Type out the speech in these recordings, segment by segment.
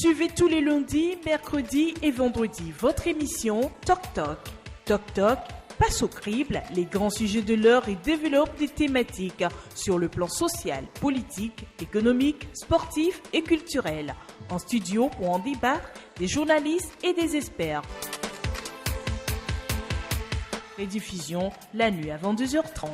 Suivez tous les lundis, mercredis et vendredis votre émission Toc Toc. Toc Toc passe au crible les grands sujets de l'heure et développe des thématiques sur le plan social, politique, économique, sportif et culturel. En studio pour en débattre, des journalistes et des experts. Rediffusion la nuit avant 2h30.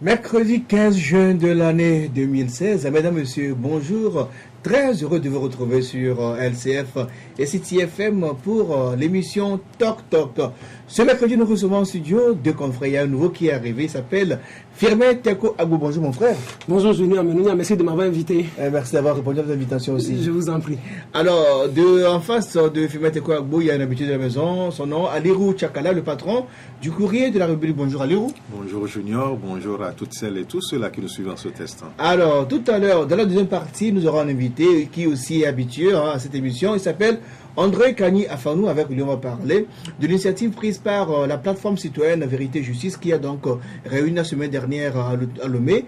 Mercredi 15 juin de l'année 2016, mesdames, messieurs, bonjour. Très heureux de vous retrouver sur LCF et City FM pour l'émission Toc Toc. Ce mercredi, nous recevons en studio deux confrères. Il y a un nouveau qui est arrivé, il s'appelle Firmin Teko Agbo. Bonjour mon frère. Bonjour Junior Menounia, merci de m'avoir invité. Merci d'avoir répondu à votre invitation aussi. Je vous en prie. Alors, en face de Firmin Teko Agbo, il y a un habitué de la maison, son nom, Alirou Tchakala, le patron du courrier de la République. Bonjour Alirou. Bonjour Junior, bonjour à toutes celles et tous ceux-là qui nous suivent en ce test. Alors, tout à l'heure, dans la deuxième partie, nous aurons un invité qui aussi est habitué à cette émission. Il s'appelle André Kani Afanou, avec lui on va parler de l'initiative prise par la plateforme citoyenne Vérité Justice qui a donc réuni la semaine dernière à Lomé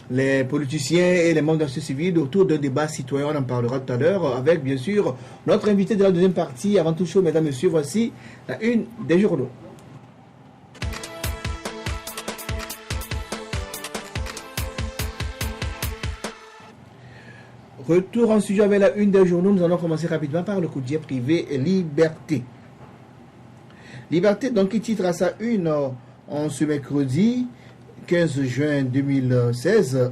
les politiciens et les membres de la société civile autour d'un débat citoyen. On en parlera tout à l'heure avec bien sûr notre invité de la deuxième partie. Avant tout chaud, mesdames, messieurs, voici la une des journaux. Retour en sujet avec la une des journaux. Nous allons commencer rapidement par le quotidien privé Liberté. Liberté, donc, qui titre à sa une en ce mercredi 15 juin 2016.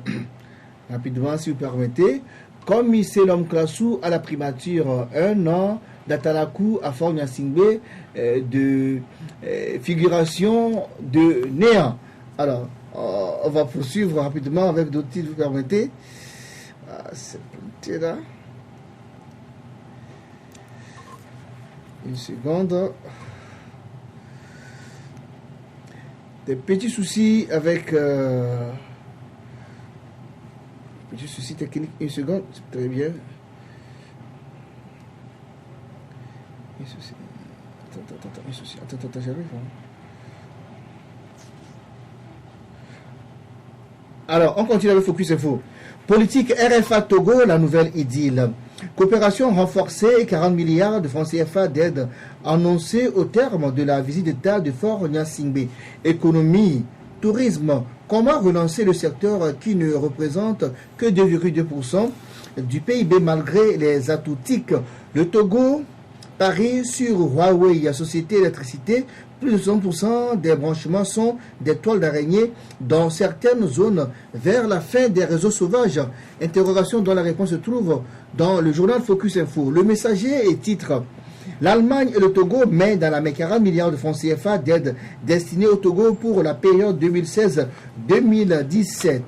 Rapidement, si vous permettez. Comme l'homme Klassou à la primature, 1 an d'Atalakou à Fort Nyasingbe de figuration de néant. Alors, on va poursuivre rapidement avec d'autres titres, vous permettez. C'est là. Une seconde. Des petits soucis avec petits soucis techniques. Une seconde, c'est très bien. Un souci. Attends, j'arrive. Alors, on continue avec Focus Info. Politique RFA Togo, la nouvelle idylle. Coopération renforcée, 40 milliards de francs CFA d'aide annoncés au terme de la visite d'État de Fort Nyasingbe. Économie, tourisme, comment relancer le secteur qui ne représente que 2,2% du PIB malgré les atouts TIC. Le Togo parie sur Huawei, la société d'électricité. Plus de 60% des branchements sont des toiles d'araignée dans certaines zones vers la fin des réseaux sauvages. Interrogation dont la réponse se trouve dans le journal Focus Info. Le Messager est titre: l'Allemagne et le Togo mettent dans la main 40 milliards de francs CFA d'aide destinée au Togo pour la période 2016-2017.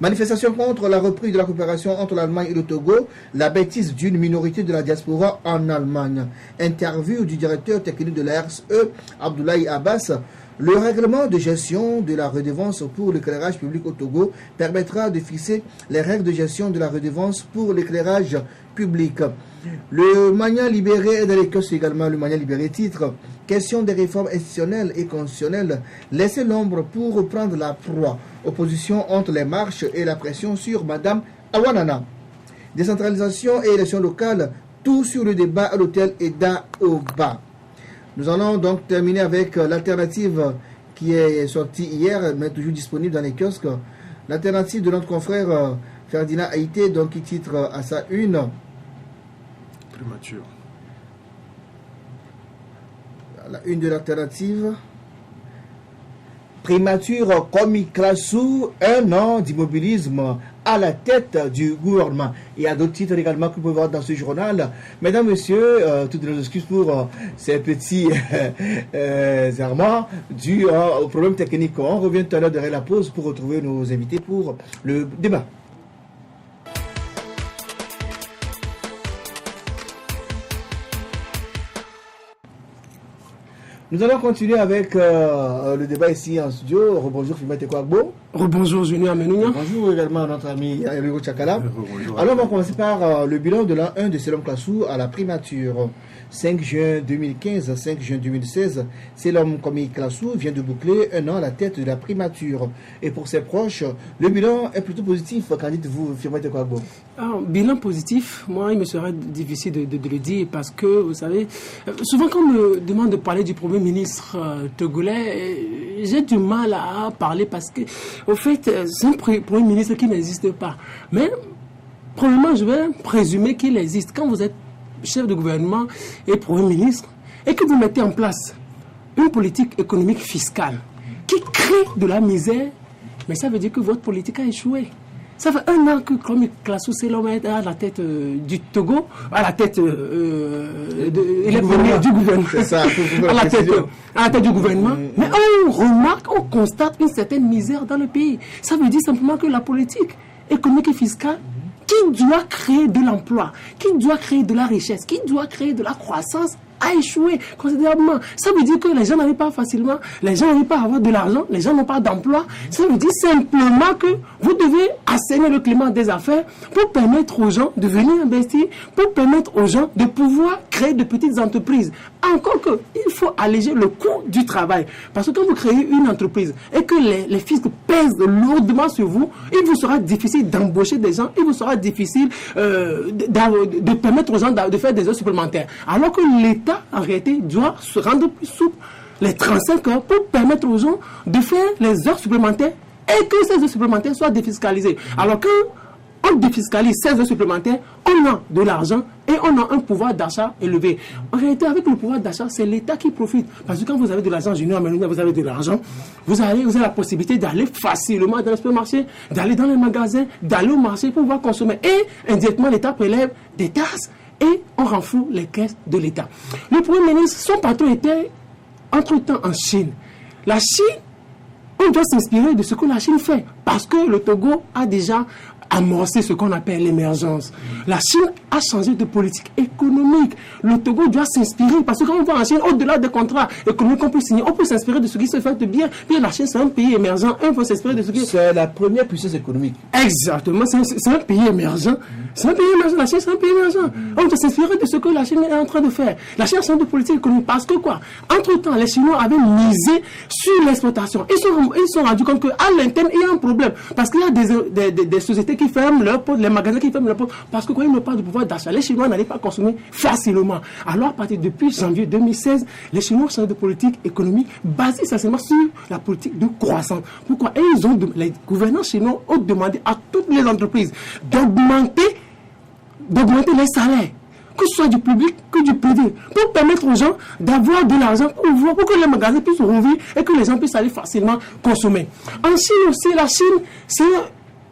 Manifestation contre la reprise de la coopération entre l'Allemagne et le Togo, la bêtise d'une minorité de la diaspora en Allemagne. Interview du directeur technique de la RSE, Abdoulaye Abbas. Le règlement de gestion de la redevance pour l'éclairage public au Togo permettra de fixer les règles de gestion de la redevance pour l'éclairage public. Le Mania libéré est dans les kiosques également. Le Mania libéré titre: question des réformes institutionnelles et constitutionnelles, laisser l'ombre pour reprendre la proie. Opposition entre les marches et la pression sur Madame Awanana. Décentralisation et élections locales, tout sur le débat à l'hôtel Eda Oba. Nous allons donc terminer avec l'alternative qui est sortie hier, mais toujours disponible dans les kiosques. L'alternative de notre confrère Ferdinand Haïté, donc qui titre à sa une Primature. La une de l'alternative. Primature comme Klassou, 1 an d'immobilisme à la tête du gouvernement. Il y a d'autres titres également que vous pouvez voir dans ce journal. Mesdames, messieurs, toutes nos excuses pour ces petits errements dus au problème technique. On revient tout à l'heure derrière la pause pour retrouver nos invités pour le débat. Nous allons continuer avec le débat ici en studio. Rebonjour Fimete Kwagbo. Rebonjour Junior Menounia. Bonjour également notre ami Yahiro Tchakala. Bonjour. Alors on va commencer par le bilan de l'an 1 de Selom Klassou à la primature. 5 juin 2015, 5 juin 2016, Selom Komi Klassou vient de boucler un an à la tête de la primature. Et pour ses proches, le bilan est plutôt positif. Qu'en dites-vous, Fimete Kwagbo? Bilan positif, moi il me serait difficile de le dire parce que, vous savez, souvent quand on me demande de parler du Premier ministre togolais, j'ai du mal à parler parce que, au fait, c'est un Premier ministre qui n'existe pas. Mais, premièrement, je vais présumer qu'il existe. Quand vous êtes chef de gouvernement et Premier ministre, et que vous mettez en place une politique économique fiscale qui crée de la misère, mais ça veut dire que votre politique a échoué. Ça fait un an que Komi Klassou Selom est à la tête du Togo, à la tête du gouvernement. C'est ça, à la tête du gouvernement. Mais on remarque, on constate une certaine misère dans le pays. Ça veut dire simplement que la politique économique et fiscale qui doit créer de l'emploi, qui doit créer de la richesse, qui doit créer de la croissance, a échoué considérablement. Ça veut dire que les gens n'arrivent pas facilement, les gens n'arrivent pas à avoir de l'argent, les gens n'ont pas d'emploi. Ça veut dire simplement que vous devez assainir le climat des affaires pour permettre aux gens de venir investir, pour permettre aux gens de pouvoir créer de petites entreprises. Encore que, il faut alléger le coût du travail. Parce que quand vous créez une entreprise et que les fiscs pèsent lourdement sur vous, il vous sera difficile d'embaucher des gens, il vous sera difficile de permettre aux gens de faire des heures supplémentaires. Alors que l'État, en réalité, doit se rendre plus souple les 35 heures pour permettre aux gens de faire les heures supplémentaires et que ces heures supplémentaires soient défiscalisées. Alors que on défiscalise 16 heures supplémentaires, on a de l'argent et on a un pouvoir d'achat élevé. En réalité, avec le pouvoir d'achat, c'est l'État qui profite. Parce que quand vous avez de l'argent, Junior Menounia, vous avez de l'argent, vous avez la possibilité d'aller facilement dans le supermarché, d'aller dans les magasins, d'aller au marché pour pouvoir consommer. Et indirectement, l'État prélève des taxes et on renfloue les caisses de l'État. Le Premier ministre, son patron était entre-temps en Chine. La Chine, on doit s'inspirer de ce que la Chine fait. Parce que le Togo a déjà amorcer ce qu'on appelle l'émergence. La Chine a changé de politique économique. Le Togo doit s'inspirer parce que quand on va en Chine, au-delà des contrats économiques qu'on peut signer, on peut s'inspirer de ce qui se fait de bien. Puis la Chine, c'est un pays émergent. On peut s'inspirer de ce qui... C'est la première puissance économique. Exactement. C'est un pays émergent. C'est un pays émergent. La Chine, c'est un pays émergent. On doit s'inspirer de ce que la Chine est en train de faire. La Chine a changé de politique économique parce que quoi? Entre-temps, les Chinois avaient misé sur l'exploitation. Ils se sont rendus compte qu'à l'interne, il y a un problème. Parce qu'il y a des sociétés qui ferment leurs portes, les magasins qui ferment leurs portes, parce que quand ils n'ont pas de pouvoir d'achat, les Chinois n'arrivent pas à consommer facilement. Alors, à partir depuis janvier 2016, les Chinois changent de politique économique basée essentiellement sur la politique de croissance. Pourquoi? Et les gouvernants chinois ont demandé à toutes les entreprises d'augmenter les salaires, que ce soit du public que du privé, pour permettre aux gens d'avoir de l'argent pour que les magasins puissent rouvrir et que les gens puissent aller facilement consommer. En Chine aussi, la Chine, c'est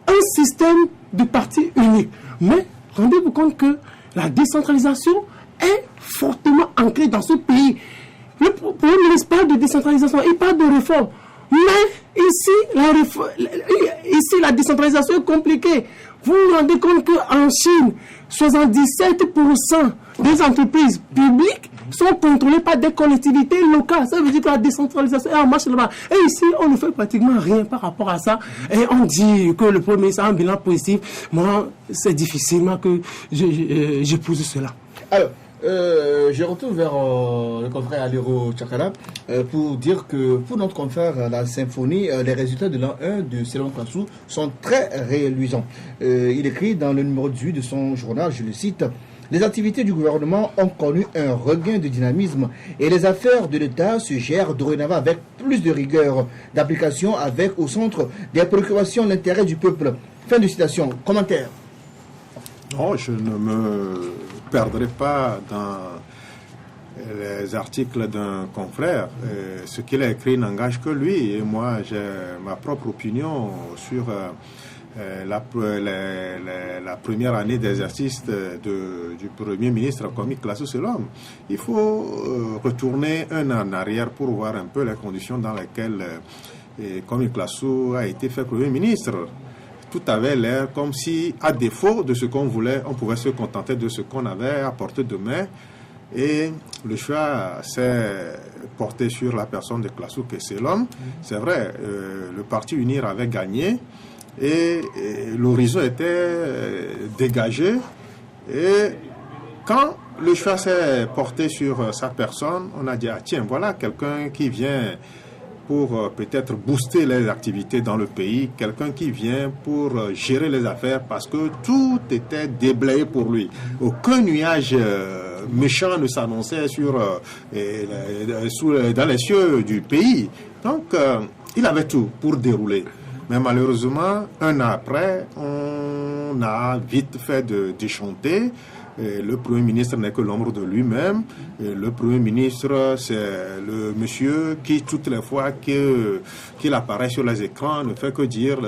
un système de parti unique. Mais rendez-vous compte que la décentralisation est fortement ancrée dans ce pays. Le Premier ministre parle de décentralisation, il parle de réforme. Mais ici, la décentralisation est compliquée. Vous vous rendez compte qu'en Chine, 77% des entreprises publiques sont contrôlées par des collectivités locales. Ça veut dire que la décentralisation est en marche là-bas. Et ici, on ne fait pratiquement rien par rapport à ça. Et on dit que le Premier ministre a un bilan positif. Moi, c'est difficilement que j'épouse cela. Alors, je retourne vers le confrère Aliro Tchakala pour dire que pour notre confrère la symphonie, les résultats de l'an 1 de Selom Klassou sont très réluisants. Il écrit dans le numéro 18 de son journal, je le cite: les activités du gouvernement ont connu un regain de dynamisme et les affaires de l'État se gèrent dorénavant avec plus de rigueur, d'application avec au centre des préoccupations l'intérêt du peuple. Fin de citation. Commentaire. Non, je ne me perdrai pas dans les articles d'un confrère. Ce qu'il a écrit n'engage que lui. Et moi, j'ai ma propre opinion sur la première année d'exercice du Premier ministre Komi Klassou Selom. Il faut retourner un an en arrière pour voir un peu les conditions dans lesquelles Komi Klassou a été fait Premier ministre. Tout avait l'air comme si, à défaut de ce qu'on voulait, on pouvait se contenter de ce qu'on avait à portée de main. Et le choix s'est porté sur la personne de Classou Kesselom. C'est vrai, le parti UNIR avait gagné et l'horizon était dégagé. Et quand le choix s'est porté sur sa personne, on a dit, ah tiens, voilà quelqu'un qui vient pour peut-être booster les activités dans le pays, quelqu'un qui vient pour gérer les affaires parce que tout était déblayé pour lui. Aucun nuage méchant ne s'annonçait dans les cieux du pays. Donc, il avait tout pour dérouler. Mais malheureusement, un an après, on a vite fait déchanter. Le Premier ministre n'est que l'ombre de lui-même. Le Premier ministre, c'est le monsieur qui, toutes les fois qu'il apparaît sur les écrans, ne fait que dire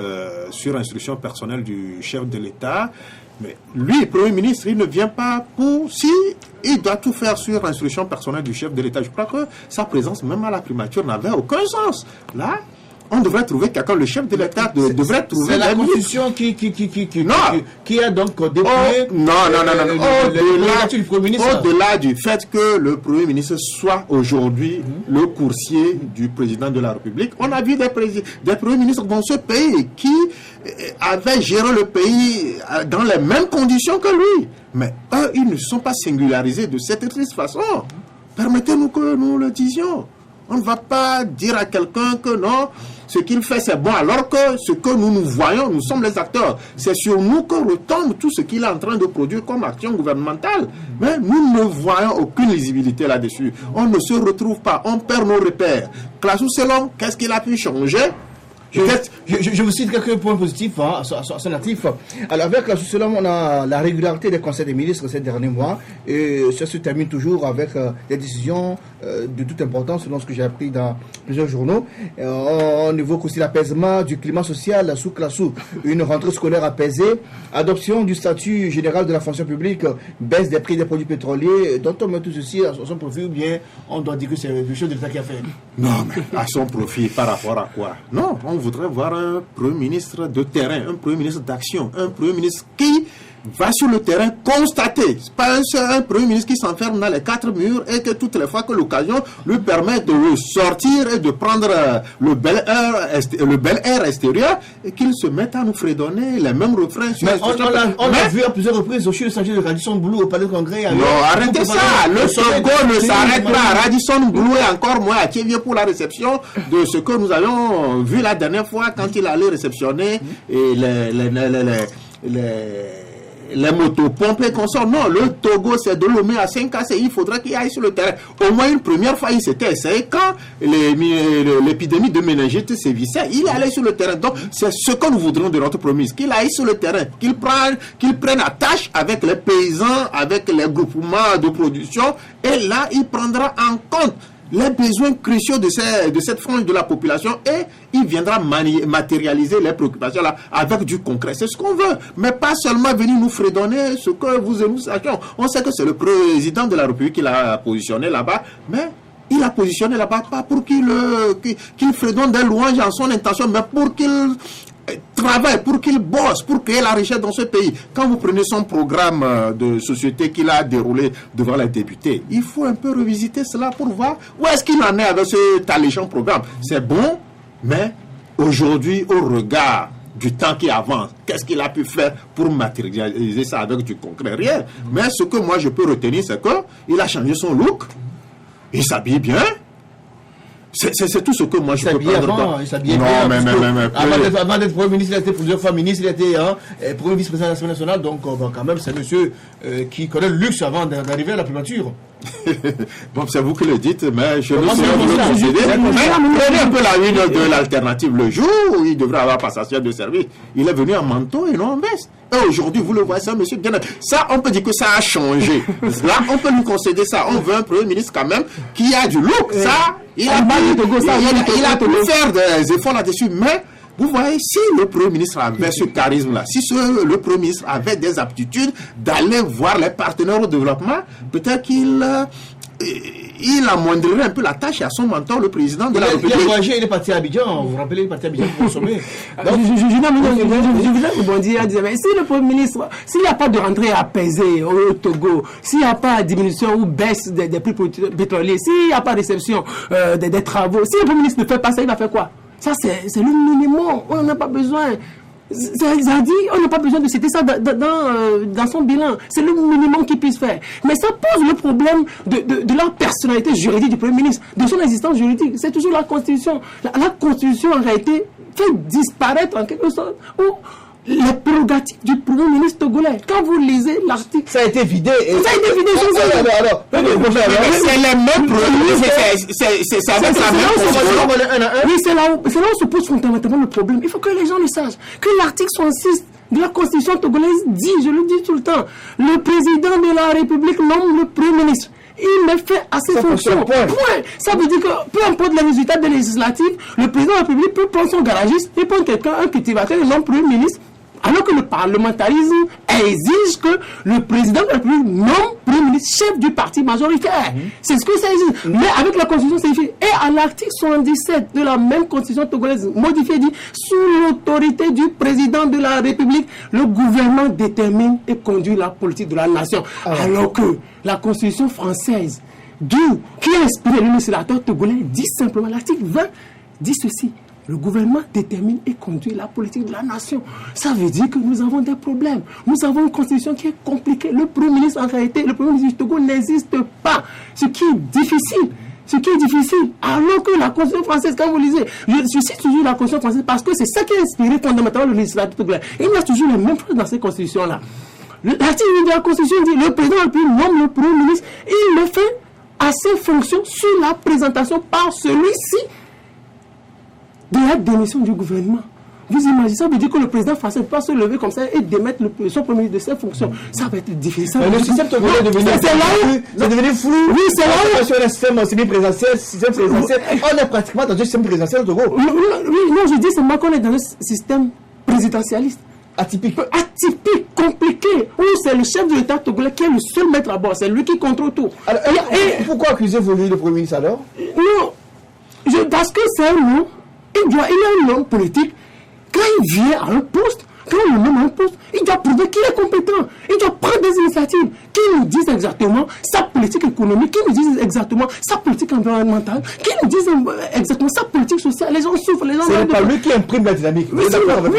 sur instruction personnelle du chef de l'État. Mais lui, Premier ministre, il ne vient pas il doit tout faire sur instruction personnelle du chef de l'État. Je crois que sa présence, même à la primature, n'avait aucun sens. Là, on devrait trouver quelqu'un, le chef de l'État devrait trouver... C'est la Constitution qui a donc déployé au-delà du fait que le Premier ministre soit aujourd'hui le coursier du président de la République. On a vu des premiers ministres dans ce pays qui avaient géré le pays dans les mêmes conditions que lui. Mais eux, ils ne sont pas singularisés de cette triste façon. Permettez-nous que nous le disions. On ne va pas dire à quelqu'un que non, ce qu'il fait c'est bon, alors que ce que nous voyons, nous sommes les acteurs. C'est sur nous que retombe tout ce qu'il est en train de produire comme action gouvernementale. Mais nous ne voyons aucune lisibilité là-dessus. On ne se retrouve pas, on perd nos repères. Classou Selom, qu'est-ce qu'il a pu changer? Je vous cite quelques points positifs son actif. Alors avec la Selom, on a la régularité des conseils des ministres ces derniers mois et ça se termine toujours avec des décisions de toute importance selon ce que j'ai appris dans plusieurs journaux. On évoque aussi l'apaisement du climat social sous Classou, une rentrée scolaire apaisée, adoption du statut général de la fonction publique, baisse des prix des produits pétroliers, dont on met tout ceci à son profit ou bien on doit dire que c'est le chef de l'État qui a fait. Non, mais à son profit par rapport à quoi? Non, on voudrait voir un Premier ministre de terrain, un Premier ministre d'action, un Premier ministre qui va sur le terrain constater. C'est pas un Premier ministre qui s'enferme dans les quatre murs et que toutes les fois que l'occasion lui permet de sortir et de prendre le bel air extérieur et qu'il se mette à nous fredonner les mêmes refrains. On l'a vu à plusieurs reprises au stade de Radisson Blu au Palais de Congrès. Non, arrêtez ça. Le Togo ne s'arrête pas. Radisson Blu est encore moins à Kiev pour la réception de ce que nous avions vu la dernière fois quand il allait réceptionner les motopompes et consorts. Non, le Togo, c'est de Lomé à 5 et il faudrait qu'il aille sur le terrain. Au moins une première fois, il s'était essayé quand l'épidémie de méningite sévissait. Il est allé sur le terrain. Donc, c'est ce que nous voudrons de notre promise. Qu'il aille sur le terrain, qu'il prenne attache avec les paysans, avec les groupements de production. Et là, il prendra en compte les besoins cruciaux de cette frange de la population et il viendra matérialiser les préoccupations là avec du concret. C'est ce qu'on veut, mais pas seulement venir nous fredonner ce que vous et nous sachions. On sait que c'est le président de la République qui l'a positionné là-bas, mais il a positionné là-bas pas pour qu'il fredonne des louanges en son intention, mais pour qu'il travaille, pour qu'il bosse, pour créer la richesse dans ce pays. Quand vous prenez son programme de société qu'il a déroulé devant les députés, il faut un peu revisiter cela pour voir où est-ce qu'il en est avec cet alléchant programme. C'est bon, mais aujourd'hui, au regard du temps qui avance, qu'est-ce qu'il a pu faire pour matérialiser ça avec du concret? Rien. Mais ce que moi je peux retenir, c'est qu'il a changé son look, il s'habille bien. C'est tout ce que moi je peux prendre. Il s'habillait bien. Avant d'être Premier ministre, il a été plusieurs fois ministre, il a été Premier vice-président de l'Assemblée nationale, donc quand même c'est un monsieur qui connaît le luxe avant d'arriver à la primature. Bon, c'est vous qui le dites, mais je ne sais pas vous le concéder. Prenez un peu la une de l'alternative. Le jour où il devrait avoir passation de service, il est venu en manteau et non en veste. Et aujourd'hui, vous le voyez, c'est un monsieur bien. Ça, on peut dire que ça a changé. Là, on peut lui concéder ça. On veut un Premier ministre quand même qui a du look. Ça, il a pu faire des efforts là-dessus, mais vous voyez, si le Premier ministre avait ce charisme-là, si le Premier ministre avait des aptitudes d'aller voir les partenaires au développement, peut-être qu'il il amoindrirait un peu la tâche à son mentor, le président de la République. Il a voyagé, il est parti à Abidjan. Vous vous rappelez, il est parti à Abidjan pour consommer. Je voulais rebondir à dire, mais si le Premier ministre, s'il n'y a pas de rentrée apaisée au Togo, s'il n'y a pas de diminution ou baisse des prix pétroliers, s'il n'y a pas de réception des travaux, si le Premier ministre ne fait pas ça, il va faire quoi? Ça, c'est le minimum. On n'en a pas besoin. Ça dit, on n'a pas besoin de citer ça dans son bilan. C'est le minimum qu'il puisse faire. Mais ça pose le problème de la personnalité juridique du Premier ministre, de son existence juridique. C'est toujours la Constitution. La Constitution, en réalité, fait disparaître en quelque sorte les prérogatives du Premier ministre togolais. Quand vous lisez l'article... Ça a été vidé. Ça a été vidé. C'est les mêmes prérogatives. C'est avec la même... Oui, c'est là où se pose fondamentalement le problème. Il faut que les gens le sachent. Que l'article 66 de la Constitution togolaise dit, je le dis tout le temps, le président de la République nomme le Premier ministre. Il le fait à ses fonctions. Point. Ça veut dire que peu importe les résultats des législatives, le président de la République peut prendre son garagiste et prendre quelqu'un, un cultivateur, et non Premier ministre. Alors que le parlementarisme exige que le président de la République nomme Premier ministre chef du parti majoritaire. C'est ce que ça exige. Mais avec la Constitution, c'est écrit. Et à l'article 77 de la même Constitution togolaise modifiée, dit sous l'autorité du président de la République, le gouvernement détermine et conduit la politique de la nation. Alors que la Constitution française, qui a inspiré le législateur togolais, dit simplement, l'article 20 dit ceci. Le gouvernement détermine et conduit la politique de la nation. Ça veut dire que nous avons des problèmes. Nous avons une constitution qui est compliquée. Le Premier ministre, en réalité, le Premier ministre du Togo n'existe pas. Ce qui est difficile. Alors que la Constitution française, quand vous lisez, je cite toujours la Constitution française parce que c'est ça qui a inspiré fondamentalement le législateur togolais. Il y a toujours les mêmes choses dans ces constitutions-là. L'article de la Constitution dit le président de la République nomme le Premier ministre. Il le fait à ses fonctions sur la présentation par celui-ci de la démission du gouvernement. Vous imaginez, ça veut dire que le président français ne peut pas se lever comme ça et démettre son Premier ministre de ses fonctions. Ça va être difficile. Le système togolais est devenu flou. Oui, c'est là où... Sur le système semi-présidentiel, on est pratiquement dans un système présidentiel au Togo. Oui, non, je dis seulement qu'on est dans un système présidentialiste. Atypique, compliqué, où c'est le chef de l'État togolais qui est le seul maître à bord. C'est lui qui contrôle tout. Alors, pourquoi accusez-vous le Premier ministre alors? Non, parce que c'est un nom. Il est un homme politique. Quand il vient à un poste, quand on le nomme à un poste, il doit prouver qu'il est compétent. Il doit prendre des initiatives qui nous disent exactement sa politique économique, qui nous disent exactement sa politique environnementale, qui nous disent exactement sa politique sociale. Les gens souffrent, les gens... C'est pas lui qui imprime la dynamique. Oui, c'est pas lui,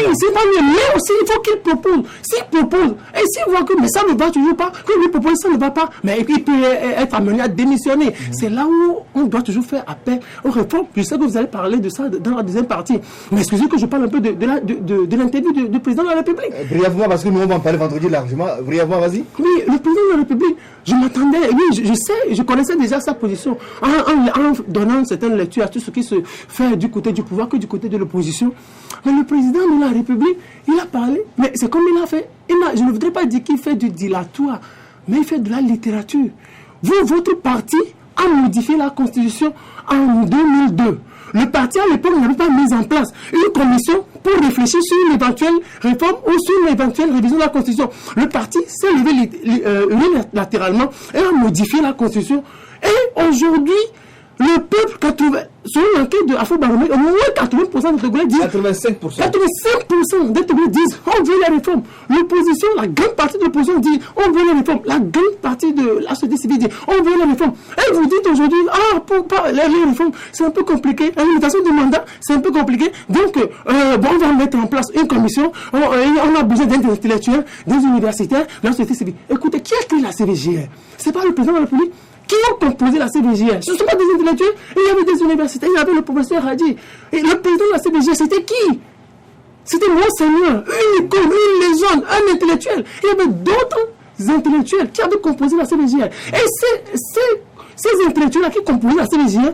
mais aussi il faut qu'il propose. S'il propose, et s'il voit que mais ça ne va toujours pas, que lui propose ça ne va pas, mais il peut être amené à démissionner. C'est là où on doit toujours faire appel aux réformes. Je sais que vous allez parler de ça dans la deuxième partie. Mais excusez que je parle un peu de l'interview du président de la République. Brièvement, parce que nous on va en parler vendredi largement. Brièvement, vas-y. Oui, le président de la République, je m'attendais, oui, je connaissais déjà sa position en donnant certaines lectures à tout ce qui se fait du côté du pouvoir que du côté de l'opposition. Mais le président de la République, il a parlé, mais c'est comme il a fait. Je ne voudrais pas dire qu'il fait du dilatoire, mais il fait de la littérature. Votre parti a modifié la Constitution en 2002. Le parti à l'époque n'avait pas mis en place une commission pour réfléchir sur une éventuelle réforme ou sur une éventuelle révision de la Constitution. Le parti s'est levé unilatéralement et a modifié la Constitution. Et aujourd'hui, le peuple, selon l'enquête de Afro-Baromètre, au moins 80% des Togolais disent... 85% des Togolais disent on veut les réformes. L'opposition, la grande partie de l'opposition dit on veut les réformes. La grande partie de la société civile dit on veut les réformes. Et vous dites aujourd'hui, pour les réformes, c'est un peu compliqué. La limitation du mandat, c'est un peu compliqué. Donc, on va mettre en place une commission. On a besoin d'intellectuels, des universitaires, de la société civile. Écoutez, qui a créé la CVJR? C'est pas le président de la République qui ont composé la CVJR. Ce ne sont pas des intellectuels. Il y avait des universitaires, il y avait le professeur Hadi. Et le président de la CVJR, c'était qui? C'était Monseigneur, une icône, une légende, un intellectuel. Il y avait d'autres intellectuels qui avaient composé la CVJR. Et ces intellectuels-là qui composaient la CVJR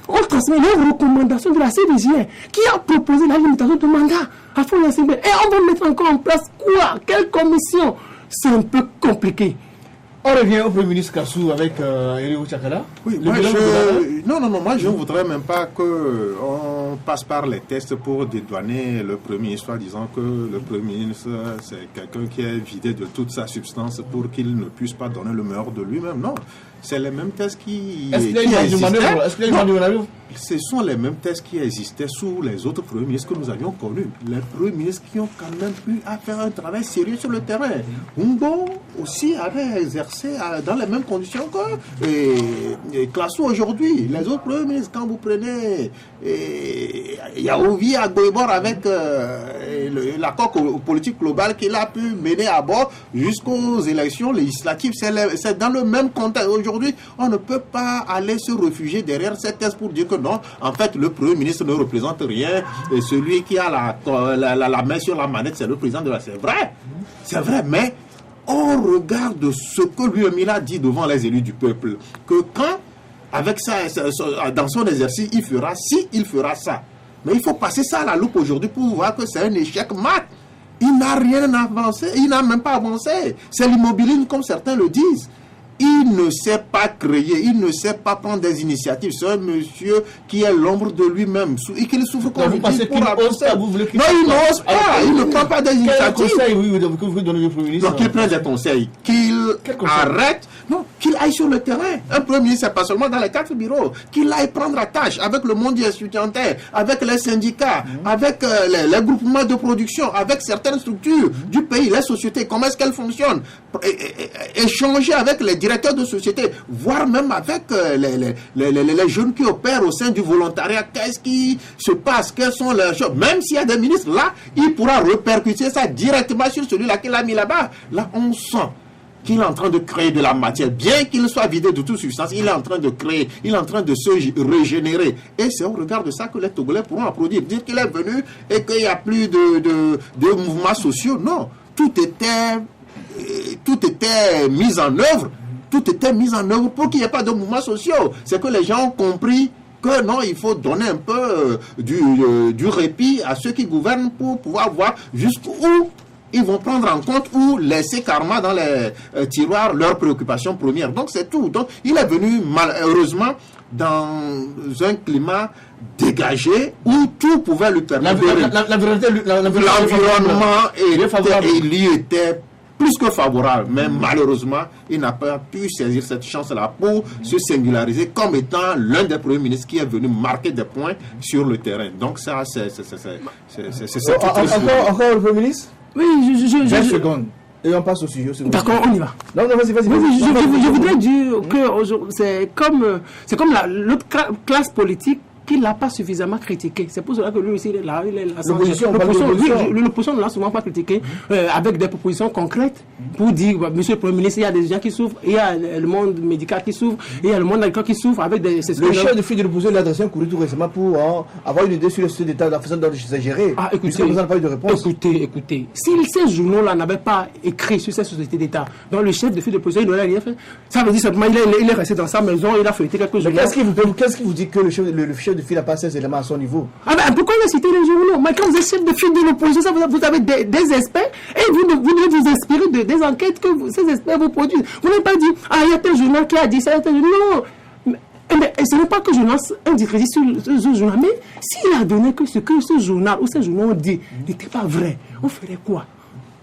ont transmis les recommandations de la CVJR qui a proposé la limitation de mandat à fond de la CVJR. Et on va mettre encore en place quoi? Quelle commission? C'est un peu compliqué. On revient au Premier ministre Kassou avec Eliou Tchakala. Oui, moi je ne voudrais même pas qu'on passe par les tests pour dédouaner le Premier ministre, en disant que le Premier ministre c'est quelqu'un qui est vidé de toute sa substance pour qu'il ne puisse pas donner le meilleur de lui-même. Non, c'est les mêmes thèses qui Est-ce qu'il y a une manœuvre? Ce sont les mêmes thèses qui existaient sous les autres premiers ministres que nous avions connus. Les premiers ministres qui ont quand même eu à faire un travail sérieux sur le terrain. Humbo aussi avait exercé dans les mêmes conditions que Klasso aujourd'hui. Les autres premiers ministres, quand vous prenez Yaovi à Goïbor avec l'accord politique global qu'il a pu mener à bord jusqu'aux élections législatives, c'est dans le même contexte. Aujourd'hui, on ne peut pas aller se réfugier derrière cette thèse pour dire que non, en fait, le Premier ministre ne représente rien. Et celui qui a la main sur la manette, c'est le président de la... C'est vrai, mais on regarde ce que lui-même a dit devant les élus du peuple, que quand, avec ça, dans son exercice, il fera ça. Mais il faut passer ça à la loupe aujourd'hui pour voir que c'est un échec mat. Il n'a rien avancé, il n'a même pas avancé. C'est l'immobilisme comme certains le disent. Il ne sait pas créer, il ne sait pas prendre des initiatives. C'est un monsieur qui est l'ombre de lui-même et qu'il souffre comme il dit pour avancer. Non, il n'ose pas, il ne prend pas des initiatives. Donc qu'il prenne des conseils, qu'il arrête, non, qu'il aille sur le terrain. Un premier ministre, c'est pas seulement dans les 4 bureaux, qu'il aille prendre la tâche avec le monde étudiantin, avec les syndicats, avec les groupements de production, avec certaines structures du pays, les sociétés, comment est-ce qu'elles fonctionnent, échanger avec les directeurs de société, voire même avec les jeunes qui opèrent au sein du volontariat. Qu'est-ce qui se passe? Quelles sont leurs choses? Même s'il y a des ministres là, il pourra répercuter ça directement sur celui-là qu'il a mis là-bas. Là, on sent qu'il est en train de créer de la matière. Bien qu'il soit vidé de toute substance, il est en train de créer, il est en train de se régénérer. Et c'est au regard de ça que les Togolais pourront applaudir. Dire qu'il est venu et qu'il n'y a plus de mouvements sociaux. Non, tout était mis en œuvre. Tout était mis en œuvre pour qu'il n'y ait pas de mouvements sociaux. C'est que les gens ont compris que non, il faut donner un peu du répit à ceux qui gouvernent pour pouvoir voir jusqu'où ils vont prendre en compte ou laisser karma dans les tiroirs leurs préoccupations premières. Donc c'est tout. Donc il est venu malheureusement dans un climat dégagé où tout pouvait lui permettre l'environnement lui était plus que favorable, mais malheureusement, il n'a pas pu saisir cette chance-là pour se singulariser comme étant l'un des premiers ministres qui est venu marquer des points sur le terrain. Donc ça, c'est encore le Premier ministre? Oui, 20 secondes. Et on passe au sujet. D'accord, on y va. Non, vas-y. Je voudrais dire que c'est comme l'autre classe politique qu'il n'a pas suffisamment critiqué. C'est pour cela que lui aussi, il est là. L'opposition ne l'a souvent pas critiqué avec des propositions concrètes pour dire, monsieur le Premier ministre, il y a des gens qui souffrent, il y a le monde médical qui souffre, il y a le monde agricole qui souffre avec des... Le chef de file de l'opposition l'a adressé un courrier tout récemment pour avoir une idée sur le société d'État, la façon dont c'est géré. Écoutez, si ces journaux-là n'avaient pas écrit sur ces sociétés d'État, donc le chef de file de l'opposition, il n'aurait rien fait. Ça veut dire simplement il est resté dans sa maison, il a feuilleté quelques journaux. Qu'est-ce qui vous dit que le chef de file n'a pas ces éléments à son niveau? Pourquoi il a cité les journaux? Mais quand vous êtes chef de file de l'opposition, vous avez des experts et vous devez vous inspirer des enquêtes que ces experts vous produisent. Vous n'avez pas dit, il y a tel journal qui a dit ça, non. Et ce n'est pas que je lance un discrédit sur ce journal, mais s'il a donné que ce que ce journal ou ces journaux ont dit n'était pas vrai, on ferait quoi?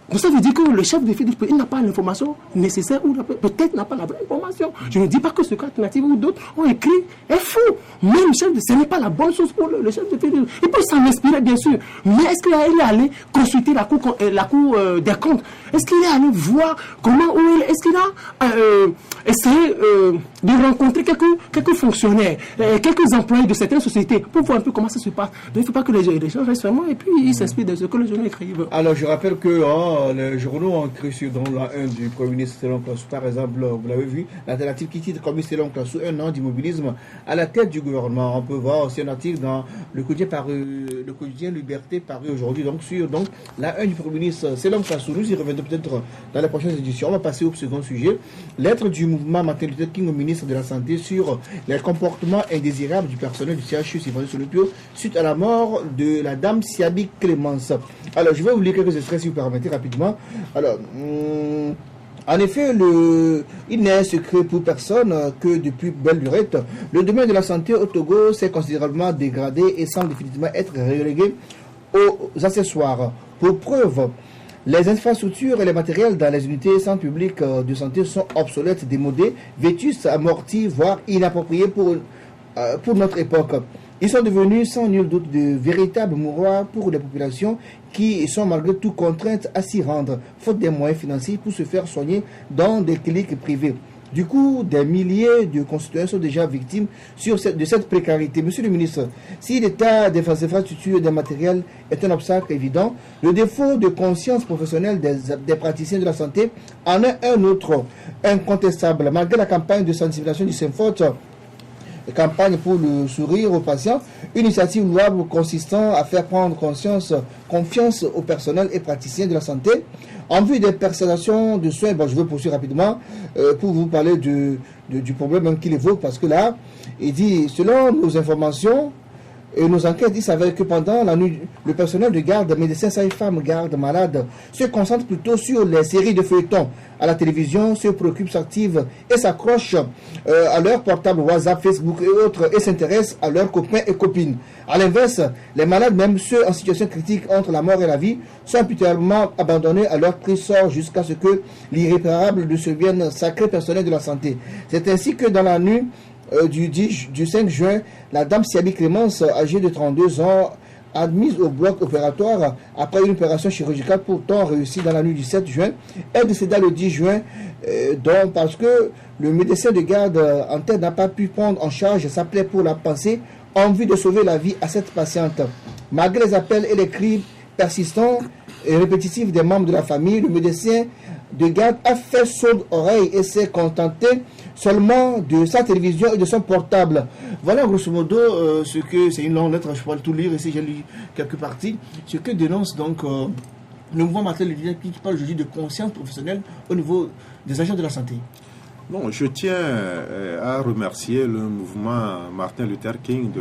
Donc ça veut dire que le chef de file, il n'a pas l'information nécessaire ou peut-être n'a pas la vraie information. Je ne dis pas que ce qu'Alternative ou d'autres ont écrit est faux. Mais le chef de ce n'est pas la bonne chose pour le chef de file. Il peut s'en inspirer, bien sûr. Mais est-ce qu'il est allé consulter la cour des comptes? Est-ce qu'il est allé voir comment, est-ce qu'il a essayé de rencontrer quelques fonctionnaires, quelques employés de certaines sociétés pour voir un peu comment ça se passe? Donc il ne faut pas que les gens restent vraiment et puis ils s'inspirent de ce que les journaux écrivent. Alors je rappelle que les journaux ont écrit sur la 1 du Premier ministre Selon Klasso, par exemple, vous l'avez vu, l'alternative qui titre comme Selon Klasso, 1 an d'immobilisme à la tête du gouvernement. On peut voir aussi un article dans le quotidien Liberté paru aujourd'hui, sur la 1 du Premier ministre Selon Klasso. Nous y reviendrons peut-être dans les prochaines éditions. On va passer au second sujet. Lettre du mouvement Martin Luther King au ministre de la Santé sur les comportements indésirables du personnel du CHU Sylvanus-Solopio suite à la mort de la dame Siabi Clémence. Alors, je vais vous lire quelques extraits si vous permettez rapidement. Alors, en effet, il n'est un secret pour personne que depuis belle lurette, le domaine de la santé au Togo s'est considérablement dégradé et semble définitivement être relégué aux accessoires. Pour preuve, Les infrastructures et les matériels dans les unités centres publics de santé sont obsolètes, démodés, vétustes, amortis, voire inappropriés pour notre époque. Ils sont devenus sans nul doute de véritables mouroirs pour les populations qui sont malgré tout contraintes à s'y rendre, faute des moyens financiers pour se faire soigner dans des cliniques privées. Du coup, des milliers de concitoyens sont déjà victimes de cette précarité. Monsieur le ministre, si l'état des infrastructures et des matériels est un obstacle évident, le défaut de conscience professionnelle des praticiens de la santé en est un autre, incontestable. Malgré la campagne de sensibilisation du SYNFOT, campagne pour le sourire aux patients, une initiative louable consistant à faire prendre confiance au personnel et praticiens de la santé en vue des prestations de soins. Bon, je vais poursuivre rapidement pour vous parler du problème qu'il évoque, parce que là, il dit, selon nos informations et nos enquêtes, il s'avère que pendant la nuit, le personnel de garde, médecins, sages-femmes, gardes, malades, se concentre plutôt sur les séries de feuilletons à la télévision, se préoccupe, s'active et s'accroche à leur portable WhatsApp, Facebook et autres, et s'intéresse à leurs copains et copines. À l'inverse, les malades, même ceux en situation critique entre la mort et la vie, sont habituellement abandonnés à leur triste sort jusqu'à ce que l'irréparable devienne sacré personnel de la santé. C'est ainsi que dans la nuit du 5 juin, la dame Siabi Clémence, âgée de 32 ans, admise au bloc opératoire après une opération chirurgicale pourtant réussie dans la nuit du 7 juin, est décédée le 10 juin parce que le médecin de garde en tête n'a pas pu prendre en charge sa plaie pour la panser en vue de sauver la vie à cette patiente. Malgré les appels et les cris persistants et répétitifs des membres de la famille, le médecin de garde a fait sourde oreille et s'est contenté seulement de sa télévision et de son portable. Voilà grosso modo ce que, c'est une longue lettre, je pourrais tout lire ici, j'ai lu quelques parties, ce que dénonce donc le mouvement Martin Luther King, qui parle aujourd'hui de conscience professionnelle au niveau des agents de la santé. Bon, je tiens à remercier le mouvement Martin Luther King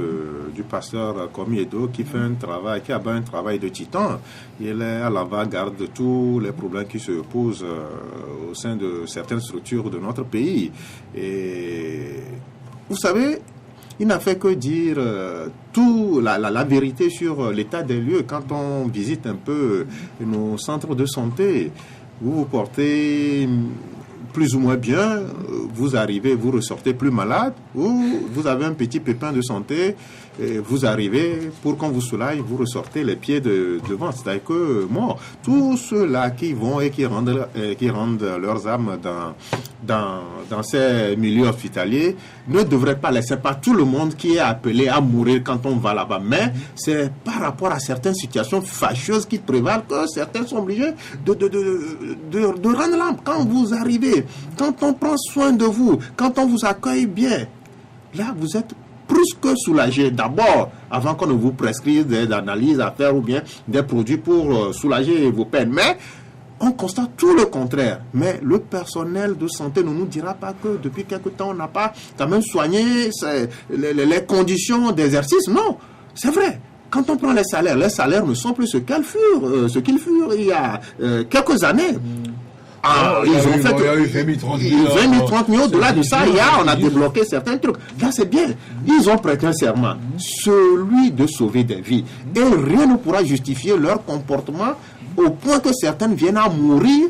du pasteur Komi Edo qui fait un travail de titan. Il est à l'avant-garde de tous les problèmes qui se posent au sein de certaines structures de notre pays. Et vous savez, il n'a fait que dire la vérité sur l'état des lieux. Quand on visite un peu nos centres de santé, vous vous portez plus ou moins bien, vous arrivez, vous ressortez plus malade, ou vous avez un petit pépin de santé, et vous arrivez, pour qu'on vous soulage, vous ressortez les pieds devant. C'est-à-dire que, bon, tous ceux-là qui vont et qui rendent leurs âmes dans ces milieux hospitaliers ne devraient pas laisser pas tout le monde qui est appelé à mourir quand on va là-bas. Mais c'est par rapport à certaines situations fâcheuses qui prévalent que certains sont obligés de rendre l'âme. Quand vous arrivez, quand on prend soin de vous, quand on vous accueille bien, là vous êtes plus que soulagé. D'abord, avant qu'on ne vous prescrive des analyses à faire ou bien des produits pour soulager vos peines. Mais on constate tout le contraire. Mais le personnel de santé ne nous dira pas que depuis quelque temps, on n'a pas quand même soigné les conditions d'exercice. Non, c'est vrai. Quand on prend les salaires ne sont plus ce qu'ils furent il y a quelques années. Ils ont fait 20-30 millions. Au-delà de ça, on a débloqué certains trucs. Là, c'est bien. Ils ont prêté un serment, celui de sauver des vies. Et rien ne pourra justifier leur comportement au point que certaines viennent à mourir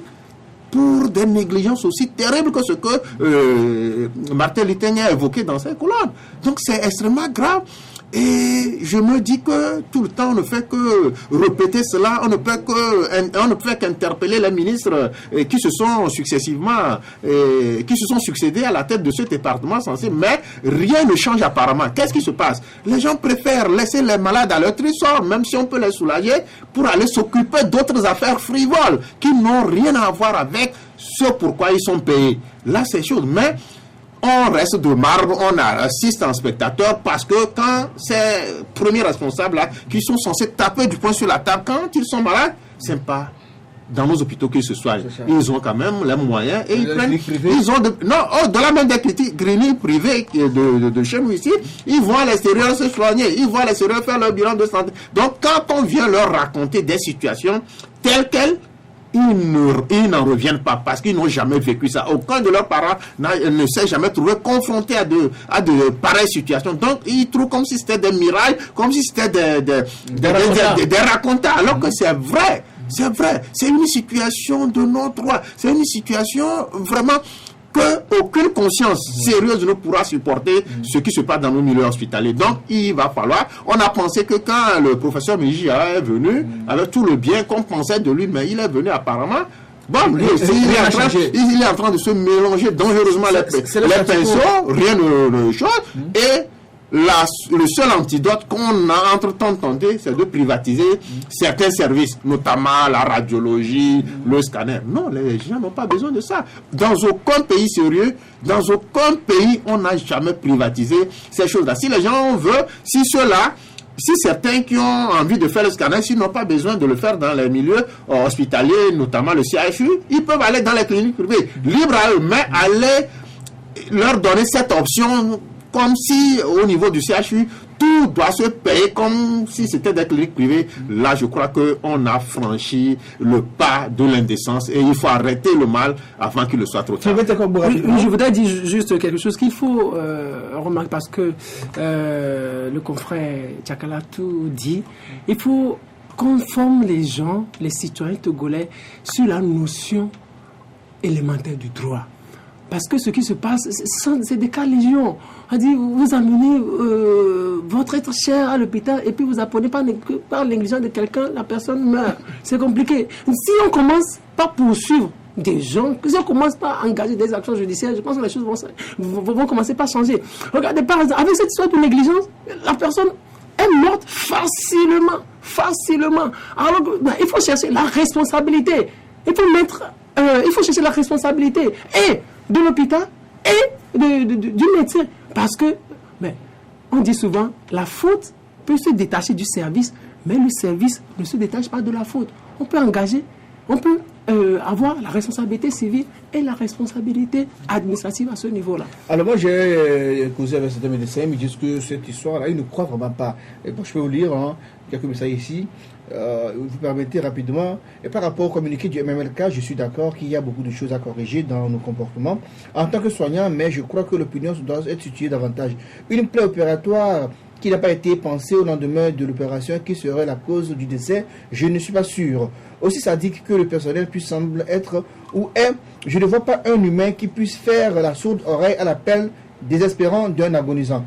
pour des négligences aussi terribles que ce que Martin Luther King a évoqué dans ses colonnes. Donc, c'est extrêmement grave. Et je me dis que tout le temps on ne fait que répéter cela, on ne fait qu'interpeller les ministres qui se sont successivement qui se sont succédés à la tête de ce département censé, mais rien ne change apparemment. Qu'est-ce qui se passe? Les gens préfèrent laisser les malades à leur trésor, même si on peut les soulager, pour aller s'occuper d'autres affaires frivoles qui n'ont rien à voir avec ce pourquoi ils sont payés. Là, c'est chose, mais on reste de marbre, on assiste en spectateur parce que quand ces premiers responsables-là, qui sont censés taper du poing sur la table, quand ils sont malades, c'est pas dans nos hôpitaux qu'ils se soignent. Ils ont quand même les moyens et ils prennent. Au-delà même des cliniques privées de chez nous ici, ils vont à l'extérieur se soigner, ils vont à l'extérieur faire leur bilan de santé. Donc quand on vient leur raconter des situations telles quelles, ils n'en reviennent pas parce qu'ils n'ont jamais vécu ça. Aucun de leurs parents ne s'est jamais trouvé confronté à de pareilles situations. Donc, ils trouvent comme si c'était des miracles, comme si c'était des racontats, alors que c'est vrai. C'est vrai, c'est une situation de non-droit. C'est une situation vraiment qu'aucune conscience sérieuse ne pourra supporter ce qui se passe dans nos milieux hospitaliers. Donc, il va falloir... On a pensé que quand le professeur Mijia est venu, avec tout le bien qu'on pensait de lui, mais il est venu apparemment... Bon, il est en train de se mélanger dangereusement les pinceaux, rien de chose, et le seul antidote qu'on a entre-temps tenté, c'est de privatiser certains services, notamment la radiologie, le scanner. Non, les gens n'ont pas besoin de ça. Dans aucun pays sérieux, dans aucun pays, on n'a jamais privatisé ces choses-là. Si les gens veulent, si certains qui ont envie de faire le scanner, s'ils n'ont pas besoin de le faire dans les milieux hospitaliers, notamment le CHU, ils peuvent aller dans les cliniques privées. Libre à eux, mais aller leur donner cette option comme si au niveau du CHU, tout doit se payer comme si c'était des cliniques privées. Là, je crois qu'on a franchi le pas de l'indécence et il faut arrêter le mal avant qu'il ne soit trop tard. Je voudrais dire juste quelque chose qu'il faut remarquer parce que le confrère Tchakala tout dit. Il faut qu'on forme les gens, les citoyens togolais, sur la notion élémentaire du droit. Parce que ce qui se passe, c'est des cas légion. On dit, vous amenez votre être cher à l'hôpital et puis vous apprenez par négligence de quelqu'un, la personne meurt. C'est compliqué. Si on commence par poursuivre des gens, si on commence par engager des actions judiciaires, je pense que les choses vont commencer par changer. Regardez par exemple, avec cette histoire de négligence, la personne est morte facilement. Alors, il faut chercher la responsabilité. Il faut chercher la responsabilité et de l'hôpital et du médecin. Parce que, on dit souvent, la faute peut se détacher du service, mais le service ne se détache pas de la faute. On peut engager, on peut avoir la responsabilité civile et la responsabilité administrative à ce niveau-là. Alors moi, j'ai causé avec certains médecins, ils me disent que cette histoire-là, ils ne croient vraiment pas. Et bon, je peux vous lire quelques messages ici. Vous permettez rapidement, et par rapport au communiqué du MMLK, je suis d'accord qu'il y a beaucoup de choses à corriger dans nos comportements en tant que soignant, mais je crois que l'opinion doit être située davantage. Une plaie opératoire qui n'a pas été pensée au lendemain de l'opération qui serait la cause du décès, je ne suis pas sûr. Aussi sadique que le personnel puisse semble être ou est, je ne vois pas un humain qui puisse faire la sourde oreille à l'appel désespérant d'un agonisant.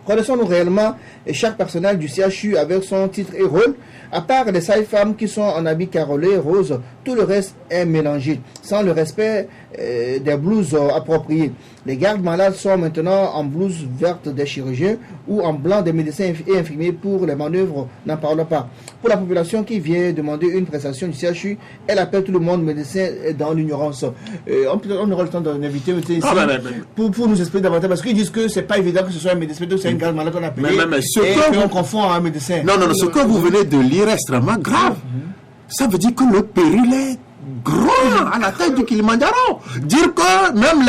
Connaissons-nous réellement chaque personnel du CHU avec son titre et rôle? À part les sages-femmes qui sont en habit carolé, rose, tout le reste est mélangé, sans le respect des blouses appropriées. Les gardes malades sont maintenant en blouse verte des chirurgiens ou en blanc des médecins et infirmiers pour les manœuvres, n'en parlons pas. Pour la population qui vient demander une prestation du CHU, elle appelle tout le monde médecin dans l'ignorance. On aura le temps d'inviter ici pour nous expliquer davantage, parce qu'ils disent que c'est pas évident que ce soit un médecin, c'est un garde malade qu'on a payé et qu'on confond à un médecin. Non, ce que vous venez de lire est extrêmement grave. Ça veut dire que le péril est gros à la tête du Kilimandjaro. Dire que même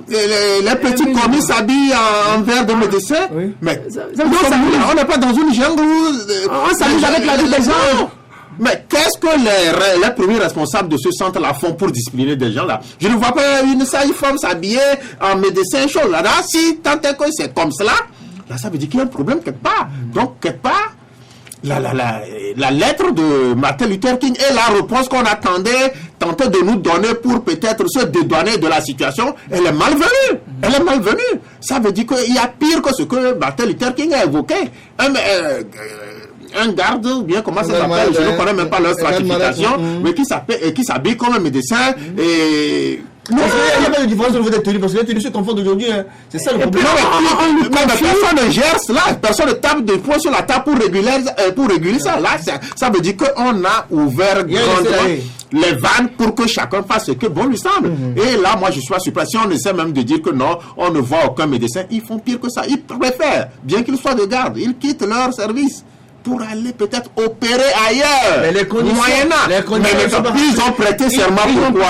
les petits commis s'habillent en verre de médecin, mais on n'est pas dans une jungle où on s'amuse avec la vie des gens. Mais qu'est-ce que les premiers responsables de ce centre-là font pour discipliner des gens là? Je ne vois pas une sage-femme s'habiller en médecin, chose là. Si tant est que c'est comme cela, là ça veut dire qu'il y a un problème quelque part. Donc quelque part, la lettre de Martin Luther King et la réponse qu'on attendait tenter de nous donner pour peut-être se dédouaner de la situation, elle est malvenue. Elle est malvenue. Ça veut dire qu'il y a pire que ce que Martin Luther King a évoqué. Un garde, ou bien comment ça s'appelle, je ne connais même pas leur stratification, mais qui s'habille comme un médecin et... Non, il n'y a pas de différence au niveau des tenues, parce que les tenues se confondent aujourd'hui. C'est ça le problème. Mais personne ne gère cela, personne ne tape de poing sur la table pour réguler ça. Là, ça veut dire qu'on a ouvert grandement les vannes pour que chacun fasse ce que bon lui semble. Et là, moi, je suis pas surpris. Si on essaie même de dire que non, on ne voit aucun médecin, ils font pire que ça. Ils préfèrent, bien qu'ils soient de garde, ils quittent leur service pour aller peut-être opérer ailleurs. Mais les conditions, ils ont prêté serment pourquoi?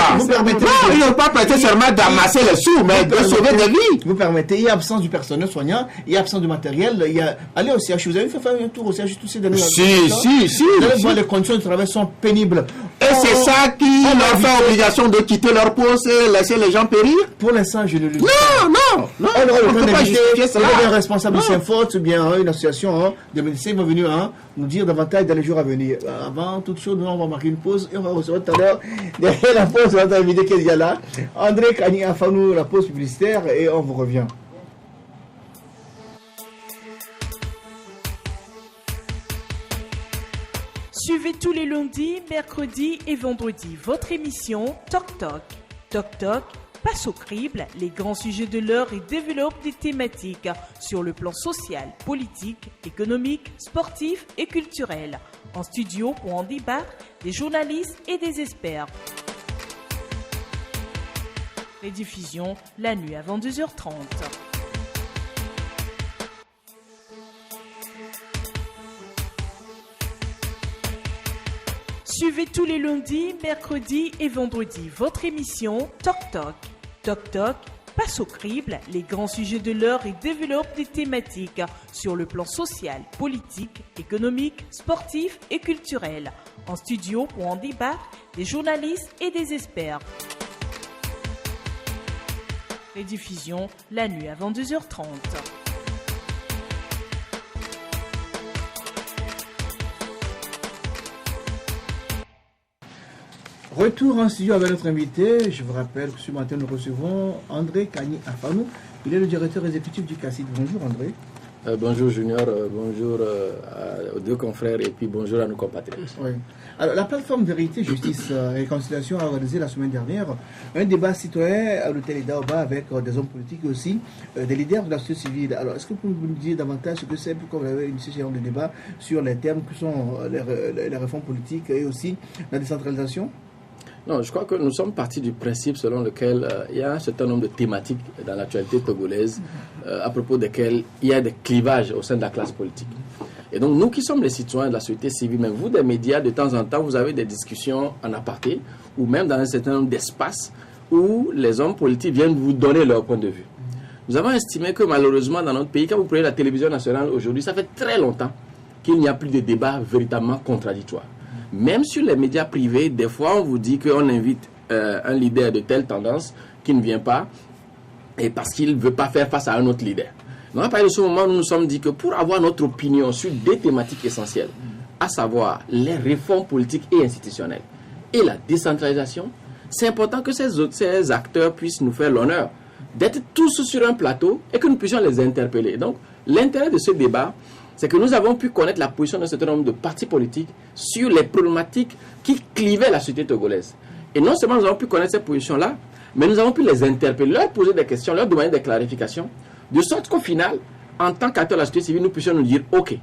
Ils n'ont pas prêté serment d'amasser les sous, mais de sauver des vies. Vous permettez, il y a absence du personnel soignant, il y a absence du matériel, il y a... Allez au CHU, vous avez fait faire un tour au CHU tous ces derniers... Si. Vous allez voir, les conditions de travail sont pénibles. Et Et c'est ça qui leur fait obligation de quitter leur poste et laisser les gens périr. Pour l'instant, je ne le dis Non. On ne peut pas justifier cela. cela. Un responsable de Saint-Forte ou bien une association de médecins vont venir nous dire davantage dans les jours à venir. Avant toute chose, nous on va marquer une pause et on va recevoir tout à l'heure. Derrière la pause, on va inviter qu'il y a là. André Kani Afanou, la pause publicitaire et on vous revient. Suivez tous les lundis, mercredis et vendredis votre émission Toc Toc. Toc Toc passe au crible les grands sujets de l'heure et développe des thématiques sur le plan social, politique, économique, sportif et culturel. En studio pour en débattre, des journalistes et des experts. Rediffusion la nuit avant 2h30. Suivez tous les lundis, mercredis et vendredis votre émission Toc Toc. Toc Toc passe au crible les grands sujets de l'heure et développe des thématiques sur le plan social, politique, économique, sportif et culturel. En studio pour en débattre, des journalistes et des experts. Rediffusion la nuit avant 2h30. Retour en studio avec notre invité. Je vous rappelle que ce matin, nous recevons André Kani Afanou. Il est le directeur exécutif du CACID. Bonjour André. Bonjour Junior, bonjour aux deux confrères et puis bonjour à nos compatriotes. Oui. Alors, la plateforme Vérité, Justice et Réconciliation a organisé la semaine dernière un débat citoyen à l'hôtel Idaoba avec des hommes politiques et aussi des leaders de la société civile. Alors, est-ce que vous pouvez nous dire davantage ce que c'est, pourquoi vous avez initié ce genre de débat sur les termes que sont les réformes politiques et aussi la décentralisation? Non, je crois que nous sommes partis du principe selon lequel il y a un certain nombre de thématiques dans l'actualité togolaise à propos desquelles il y a des clivages au sein de la classe politique. Et donc nous qui sommes les citoyens de la société civile, même vous des médias, de temps en temps, vous avez des discussions en aparté ou même dans un certain nombre d'espaces où les hommes politiques viennent vous donner leur point de vue. Nous avons estimé que malheureusement dans notre pays, quand vous prenez la télévision nationale aujourd'hui, ça fait très longtemps qu'il n'y a plus de débats véritablement contradictoires. Même sur les médias privés, des fois on vous dit qu'on invite un leader de telle tendance qui ne vient pas et parce qu'il ne veut pas faire face à un autre leader. Donc à partir de ce moment, nous nous sommes dit que pour avoir notre opinion sur des thématiques essentielles, à savoir les réformes politiques et institutionnelles et la décentralisation, c'est important que ces acteurs puissent nous faire l'honneur d'être tous sur un plateau et que nous puissions les interpeller. Donc l'intérêt de ce débat, c'est que nous avons pu connaître la position d'un certain nombre de partis politiques sur les problématiques qui clivaient la société togolaise. Et non seulement nous avons pu connaître ces positions-là, mais nous avons pu les interpeller, leur poser des questions, leur demander des clarifications, de sorte qu'au final, en tant qu'acteurs de la société civile, nous puissions nous dire, ok,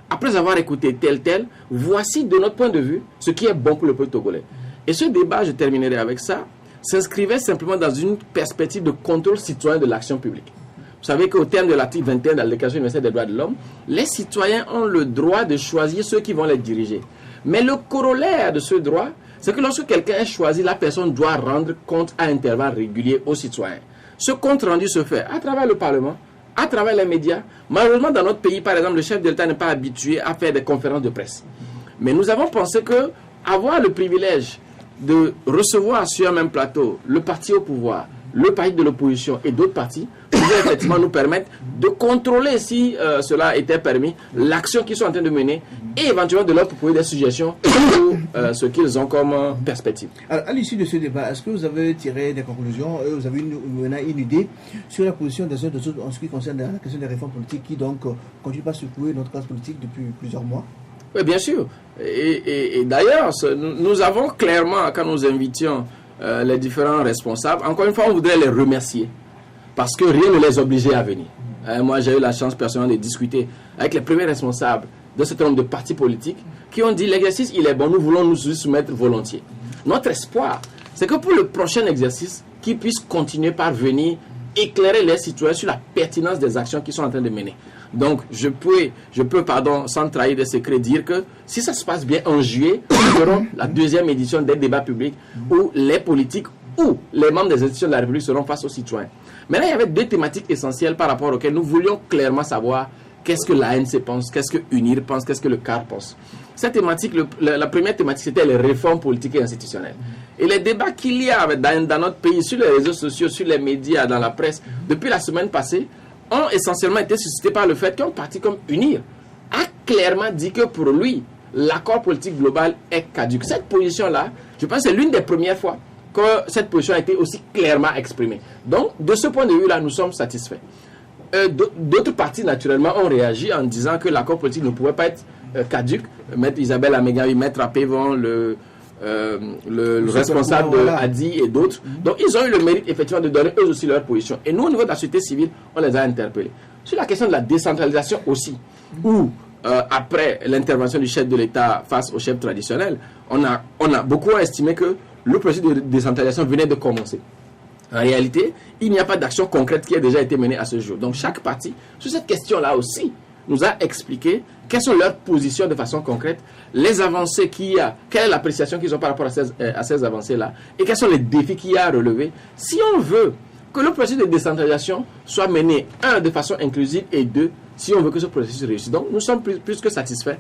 après avoir écouté tel, voici de notre point de vue ce qui est bon pour le peuple togolais. Et ce débat, je terminerai avec ça, s'inscrivait simplement dans une perspective de contrôle citoyen de l'action publique. Vous savez qu'au terme de l'article 21 de la Déclaration universelle des droits de l'homme, les citoyens ont le droit de choisir ceux qui vont les diriger. Mais le corollaire de ce droit, c'est que lorsque quelqu'un est choisi, la personne doit rendre compte à intervalles réguliers aux citoyens. Ce compte rendu se fait à travers le Parlement, à travers les médias. Malheureusement, dans notre pays, par exemple, le chef de l'État n'est pas habitué à faire des conférences de presse. Mais nous avons pensé que avoir le privilège de recevoir sur un même plateau le parti au pouvoir, le parti de l'opposition et d'autres partis pouvait effectivement nous permettre de contrôler, si cela était permis, l'action qu'ils sont en train de mener et éventuellement de leur proposer des suggestions sur ce qu'ils ont comme perspective. Alors, à l'issue de ce débat, est-ce que vous avez tiré des conclusions, vous avez une idée sur la position des uns des autres en ce qui concerne la question des réformes politiques qui donc continuent pas à secouer notre classe politique depuis plusieurs mois? Oui, bien sûr. Et d'ailleurs, nous avons clairement, quand nous invitions les différents responsables, encore une fois, on voudrait les remercier parce que rien ne les obligeait à venir. Moi, j'ai eu la chance personnellement de discuter avec les premiers responsables de ce nombre de partis politiques qui ont dit l'exercice, il est bon, nous voulons nous soumettre volontiers. Notre espoir, c'est que pour le prochain exercice, qu'ils puissent continuer par venir éclairer les citoyens sur la pertinence des actions qu'ils sont en train de mener. Donc, je peux, sans trahir de secret, dire que si ça se passe bien en juillet, nous ferons la deuxième édition des débats publics où les politiques ou les membres des institutions de la République seront face aux citoyens. Mais là, il y avait deux thématiques essentielles par rapport auxquelles nous voulions clairement savoir qu'est-ce que l'ANC pense, qu'est-ce que UNIR pense, qu'est-ce que le CAR pense. cette thématique, la première thématique, c'était les réformes politiques et institutionnelles. Et les débats qu'il y a dans notre pays, sur les réseaux sociaux, sur les médias, dans la presse, depuis la semaine passée, ont essentiellement été suscités par le fait qu'un parti comme UNIR a clairement dit que pour lui, l'accord politique global est caduc. Cette position-là, je pense que c'est l'une des premières fois que cette position a été aussi clairement exprimée. Donc, de ce point de vue-là, nous sommes satisfaits. D'autres partis, naturellement, ont réagi en disant que l'accord politique ne pouvait pas être caduc. Maître Isabelle Amégaï, Maître Apévan, le responsable de Adi et d'autres. Donc, ils ont eu le mérite, effectivement, de donner eux aussi leur position. Et nous, au niveau de la société civile, on les a interpellés. Sur la question de la décentralisation aussi, où, après l'intervention du chef de l'État face au chef traditionnel, on a beaucoup estimé que le processus de décentralisation venait de commencer. En réalité, il n'y a pas d'action concrète qui a déjà été menée à ce jour. Donc, chaque parti, sur cette question-là aussi, nous a expliqué quelles sont leurs positions de façon concrète, les avancées qu'il y a, quelle est l'appréciation qu'ils ont par rapport à ces avancées-là, et quels sont les défis qu'il y a à relever. Si on veut que le processus de décentralisation soit mené, de façon inclusive, et si on veut que ce processus réussisse. Donc, nous sommes plus que satisfaits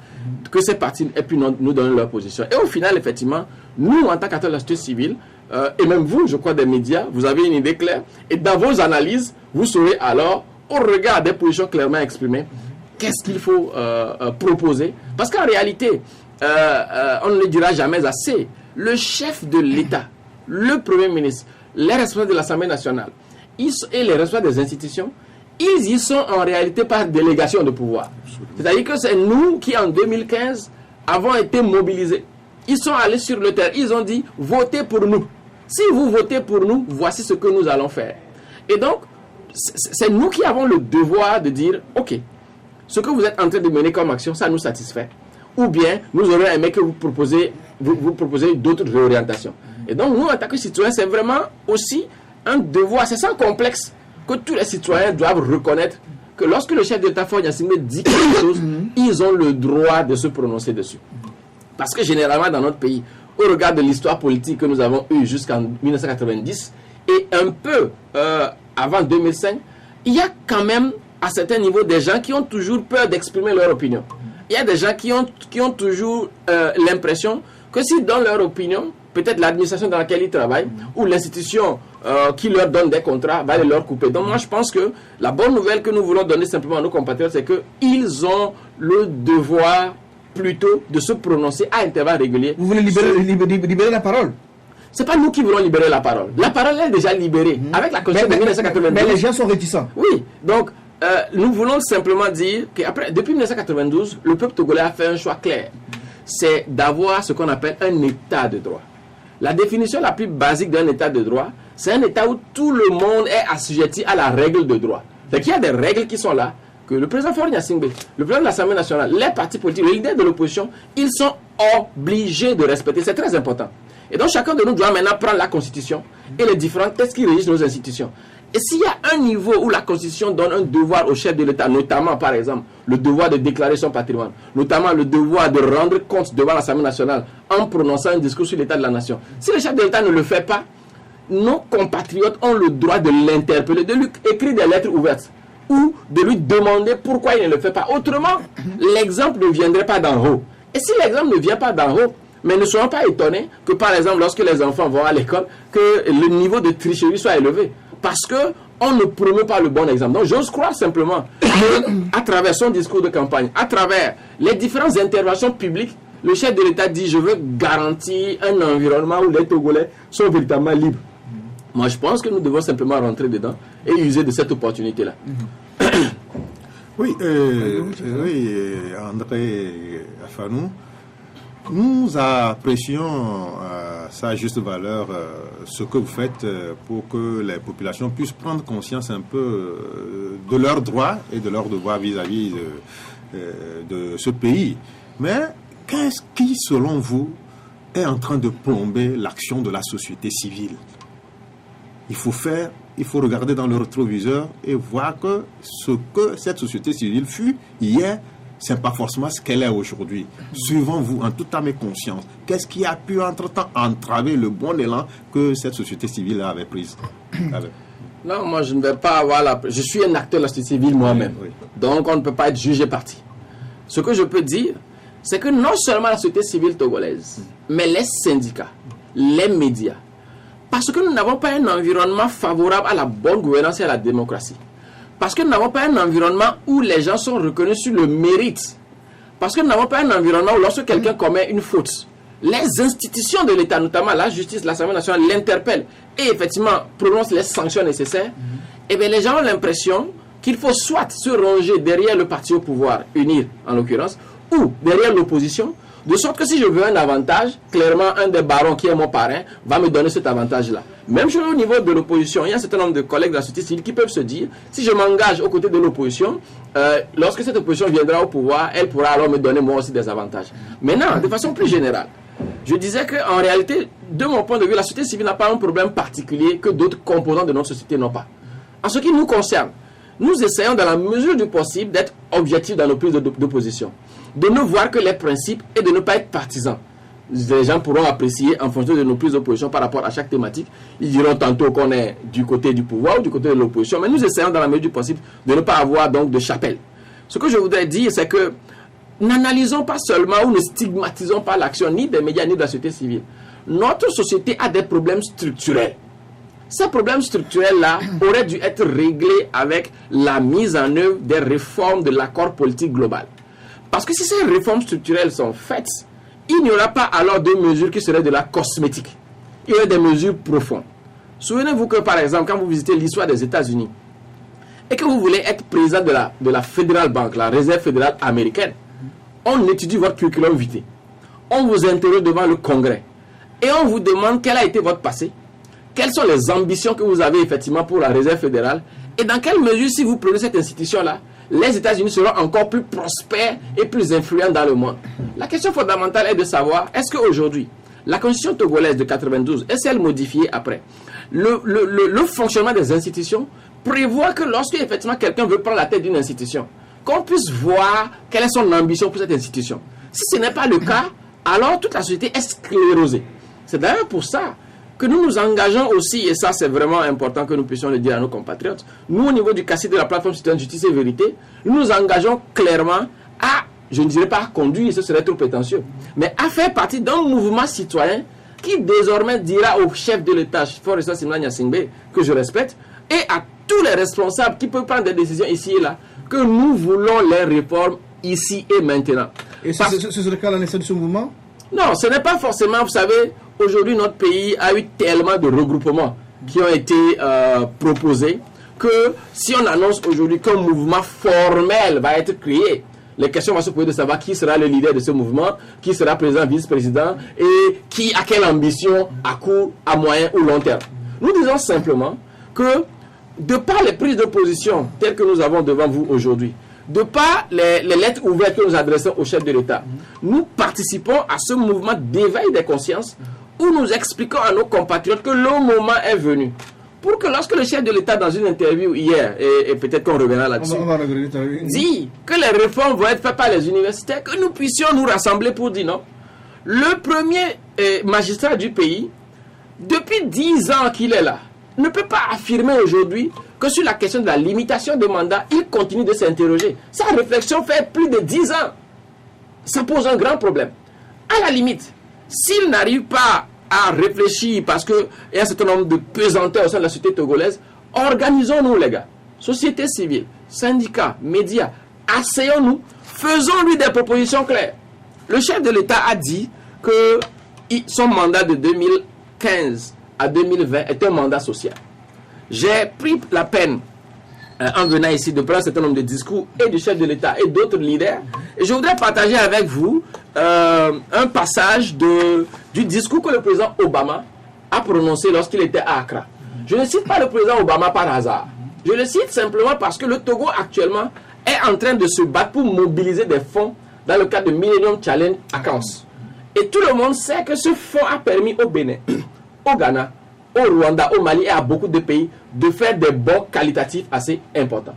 que ces partis aient pu nous donner leur position. Et au final, effectivement, nous, en tant qu'acteurs de la société civile, et même vous, je crois, des médias, vous avez une idée claire. Et dans vos analyses, vous saurez alors, au regard des positions clairement exprimées, qu'est-ce qu'il faut proposer. Parce qu'en réalité, on ne le dira jamais assez, le chef de l'État, le Premier ministre, les responsables de l'Assemblée nationale et les responsables des institutions, ils y sont en réalité par délégation de pouvoir. C'est-à-dire que c'est nous qui, en 2015, avons été mobilisés. Ils sont allés sur le terrain, ils ont dit, votez pour nous. Si vous votez pour nous, voici ce que nous allons faire. Et donc, c'est nous qui avons le devoir de dire, ok, ce que vous êtes en train de mener comme action, ça nous satisfait. Ou bien, nous aurions aimé que vous proposiez d'autres réorientations. Et donc, nous, en tant que citoyens, c'est vraiment aussi un devoir, c'est sans complexe, que tous les citoyens doivent reconnaître que lorsque le chef d'État Faure Gnassingbé dit quelque chose, ils ont le droit de se prononcer dessus. Parce que généralement, dans notre pays, au regard de l'histoire politique que nous avons eue jusqu'en 1990 et un peu avant 2005, il y a quand même, à certains niveaux, des gens qui ont toujours peur d'exprimer leur opinion. Il y a des gens qui ont toujours l'impression que si dans leur opinion, peut-être l'administration dans laquelle ils travaillent ou l'institution qui leur donne des contrats va les leur couper. Donc moi je pense que la bonne nouvelle que nous voulons donner simplement à nos compatriotes, c'est qu'ils ont le devoir plutôt de se prononcer à intervalles réguliers. Vous voulez libérer la parole? C'est pas nous qui voulons libérer la parole. La parole est déjà libérée avec la Constitution de 1992. Mais les gens sont réticents. Oui, donc nous voulons simplement dire qu'après, depuis 1992, le peuple togolais a fait un choix clair. C'est d'avoir ce qu'on appelle un état de droit. La définition la plus basique d'un état de droit, c'est un état où tout le monde est assujetti à la règle de droit. C'est qu'il y a des règles qui sont là, que le président Faure Gnassingbé, le président de l'Assemblée nationale, les partis politiques, les leaders de l'opposition, ils sont obligés de respecter. C'est très important. Et donc chacun de nous doit maintenant prendre la Constitution et les différents textes qui régissent nos institutions. Et s'il y a un niveau où la Constitution donne un devoir au chef de l'État, notamment par exemple le devoir de déclarer son patrimoine, notamment le devoir de rendre compte devant l'Assemblée nationale en prononçant un discours sur l'état de la nation. Si le chef de l'État ne le fait pas, nos compatriotes ont le droit de l'interpeller, de lui écrire des lettres ouvertes ou de lui demander pourquoi il ne le fait pas. Autrement, l'exemple ne viendrait pas d'en haut. Et si l'exemple ne vient pas d'en haut, mais ne soyons pas étonnés que par exemple lorsque les enfants vont à l'école, que le niveau de tricherie soit élevé. Parce qu'on ne promeut pas le bon exemple. Donc j'ose croire simplement qu'à travers son discours de campagne, à travers les différentes interventions publiques, le chef de l'État dit je veux garantir un environnement où les Togolais sont véritablement libres. Moi je pense que nous devons simplement rentrer dedans et user de cette opportunité-là. Oui, André Afanou, nous apprécions sa juste valeur ce que vous faites pour que les populations puissent prendre conscience un peu de leurs droits et de leurs devoirs vis-à-vis de ce pays. Mais qu'est-ce qui, selon vous, est en train de plomber l'action de la société civile? Il faut regarder dans le rétroviseur et voir que ce que cette société civile fut hier, ce n'est pas forcément ce qu'elle est aujourd'hui. Suivant vous, en toute âme et conscience, qu'est-ce qui a pu entre-temps entraver le bon élan que cette société civile avait prise? Non, moi je ne vais pas avoir je suis un acteur de la société civile moi-même. Oui. Donc on ne peut pas être jugé parti. Ce que je peux dire, c'est que non seulement la société civile togolaise, mais les syndicats, les médias, parce que nous n'avons pas un environnement favorable à la bonne gouvernance et à la démocratie. Parce que nous n'avons pas un environnement où les gens sont reconnus sur le mérite. Parce que nous n'avons pas un environnement où lorsque quelqu'un commet une faute, les institutions de l'État, notamment la justice, l'Assemblée nationale, l'interpellent et effectivement prononcent les sanctions nécessaires, et bien les gens ont l'impression qu'il faut soit se ranger derrière le parti au pouvoir, unir en l'occurrence, ou derrière l'opposition, de sorte que si je veux un avantage, clairement un des barons qui est mon parrain va me donner cet avantage-là. Même chose au niveau de l'opposition, il y a un certain nombre de collègues de la société civile qui peuvent se dire, si je m'engage aux côtés de l'opposition, lorsque cette opposition viendra au pouvoir, elle pourra alors me donner moi aussi des avantages. Maintenant, de façon plus générale, je disais qu'en réalité, de mon point de vue, la société civile n'a pas un problème particulier que d'autres composants de notre société n'ont pas. En ce qui nous concerne, nous essayons dans la mesure du possible d'être objectifs dans nos prises d'opposition, de ne voir que les principes et de ne pas être partisans. Les gens pourront apprécier en fonction de nos prises d'opposition par rapport à chaque thématique. Ils diront tantôt qu'on est du côté du pouvoir ou du côté de l'opposition, mais nous essayons dans la mesure du possible de ne pas avoir donc de chapelle. Ce que je voudrais dire, c'est que n'analysons pas seulement ou ne stigmatisons pas l'action ni des médias ni de la société civile. Notre société a des problèmes structurels. Ces problèmes structurels-là auraient dû être réglés avec la mise en œuvre des réformes de l'accord politique global. Parce que si ces réformes structurelles sont faites, il n'y aura pas alors de mesures qui seraient de la cosmétique. Il y aurait des mesures profondes. Souvenez-vous que par exemple, quand vous visitez l'histoire des États-Unis et que vous voulez être président de la Federal Bank, la réserve fédérale américaine, on étudie votre curriculum vitae. On vous interroge devant le Congrès et on vous demande quel a été votre passé, quelles sont les ambitions que vous avez effectivement pour la réserve fédérale et dans quelle mesure, si vous prenez cette institution-là, les États-Unis seront encore plus prospères et plus influents dans le monde. La question fondamentale est de savoir, est-ce qu'aujourd'hui, la constitution togolaise de 92, est-elle modifiée après? Le fonctionnement des institutions prévoit que lorsque effectivement quelqu'un veut prendre la tête d'une institution, qu'on puisse voir quelle est son ambition pour cette institution. Si ce n'est pas le cas, alors toute la société est sclérosée. C'est d'ailleurs pour ça que nous nous engageons aussi, et ça c'est vraiment important que nous puissions le dire à nos compatriotes, nous au niveau du CACID de la plateforme citoyenne justice et vérité, nous nous engageons clairement à, je ne dirais pas à conduire, ce serait trop prétentieux, mais à faire partie d'un mouvement citoyen qui désormais dira au chef de l'État, Foresta Simla Nyasingbe, que je respecte, et à tous les responsables qui peuvent prendre des décisions ici et là, que nous voulons les réformes ici et maintenant. Et ce serait quand la naissance de ce mouvement? Non, ce n'est pas forcément, vous savez, aujourd'hui notre pays a eu tellement de regroupements qui ont été proposés que si on annonce aujourd'hui qu'un mouvement formel va être créé, les questions vont se poser de savoir qui sera le leader de ce mouvement, qui sera président, vice-président et qui a quelle ambition à court, à moyen ou long terme. Nous disons simplement que de par les prises de position telles que nous avons devant vous aujourd'hui, de par les lettres ouvertes que nous adressons au chef de l'État, nous participons à ce mouvement d'éveil des consciences où nous expliquons à nos compatriotes que le moment est venu. Pour que lorsque le chef de l'État, dans une interview hier, et peut-être qu'on reviendra là-dessus, dit que les réformes vont être faites par les universitaires, que nous puissions nous rassembler pour dire non. Le premier magistrat du pays, depuis 10 ans qu'il est là, ne peut pas affirmer aujourd'hui que sur la question de la limitation des mandats, il continue de s'interroger. Sa réflexion fait plus de 10 ans. Ça pose un grand problème. À la limite, s'il n'arrive pas à réfléchir parce qu'il y a un certain nombre de pesanteurs au sein de la société togolaise, organisons-nous les gars. Société civile, syndicats, médias, asseyons-nous, faisons-lui des propositions claires. Le chef de l'État a dit que son mandat de 2015 à 2020 est un mandat social. J'ai pris la peine en venant ici de prendre un certain nombre de discours et du chef de l'État et d'autres leaders. Et je voudrais partager avec vous un passage du discours que le président Obama a prononcé lorsqu'il était à Accra. Je ne cite pas le président Obama par hasard. Je le cite simplement parce que le Togo actuellement est en train de se battre pour mobiliser des fonds dans le cadre de Millennium Challenge Accounts. Et tout le monde sait que ce fonds a permis au Bénin, au Ghana, au Rwanda, au Mali et à beaucoup de pays de faire des bons qualitatifs assez importants.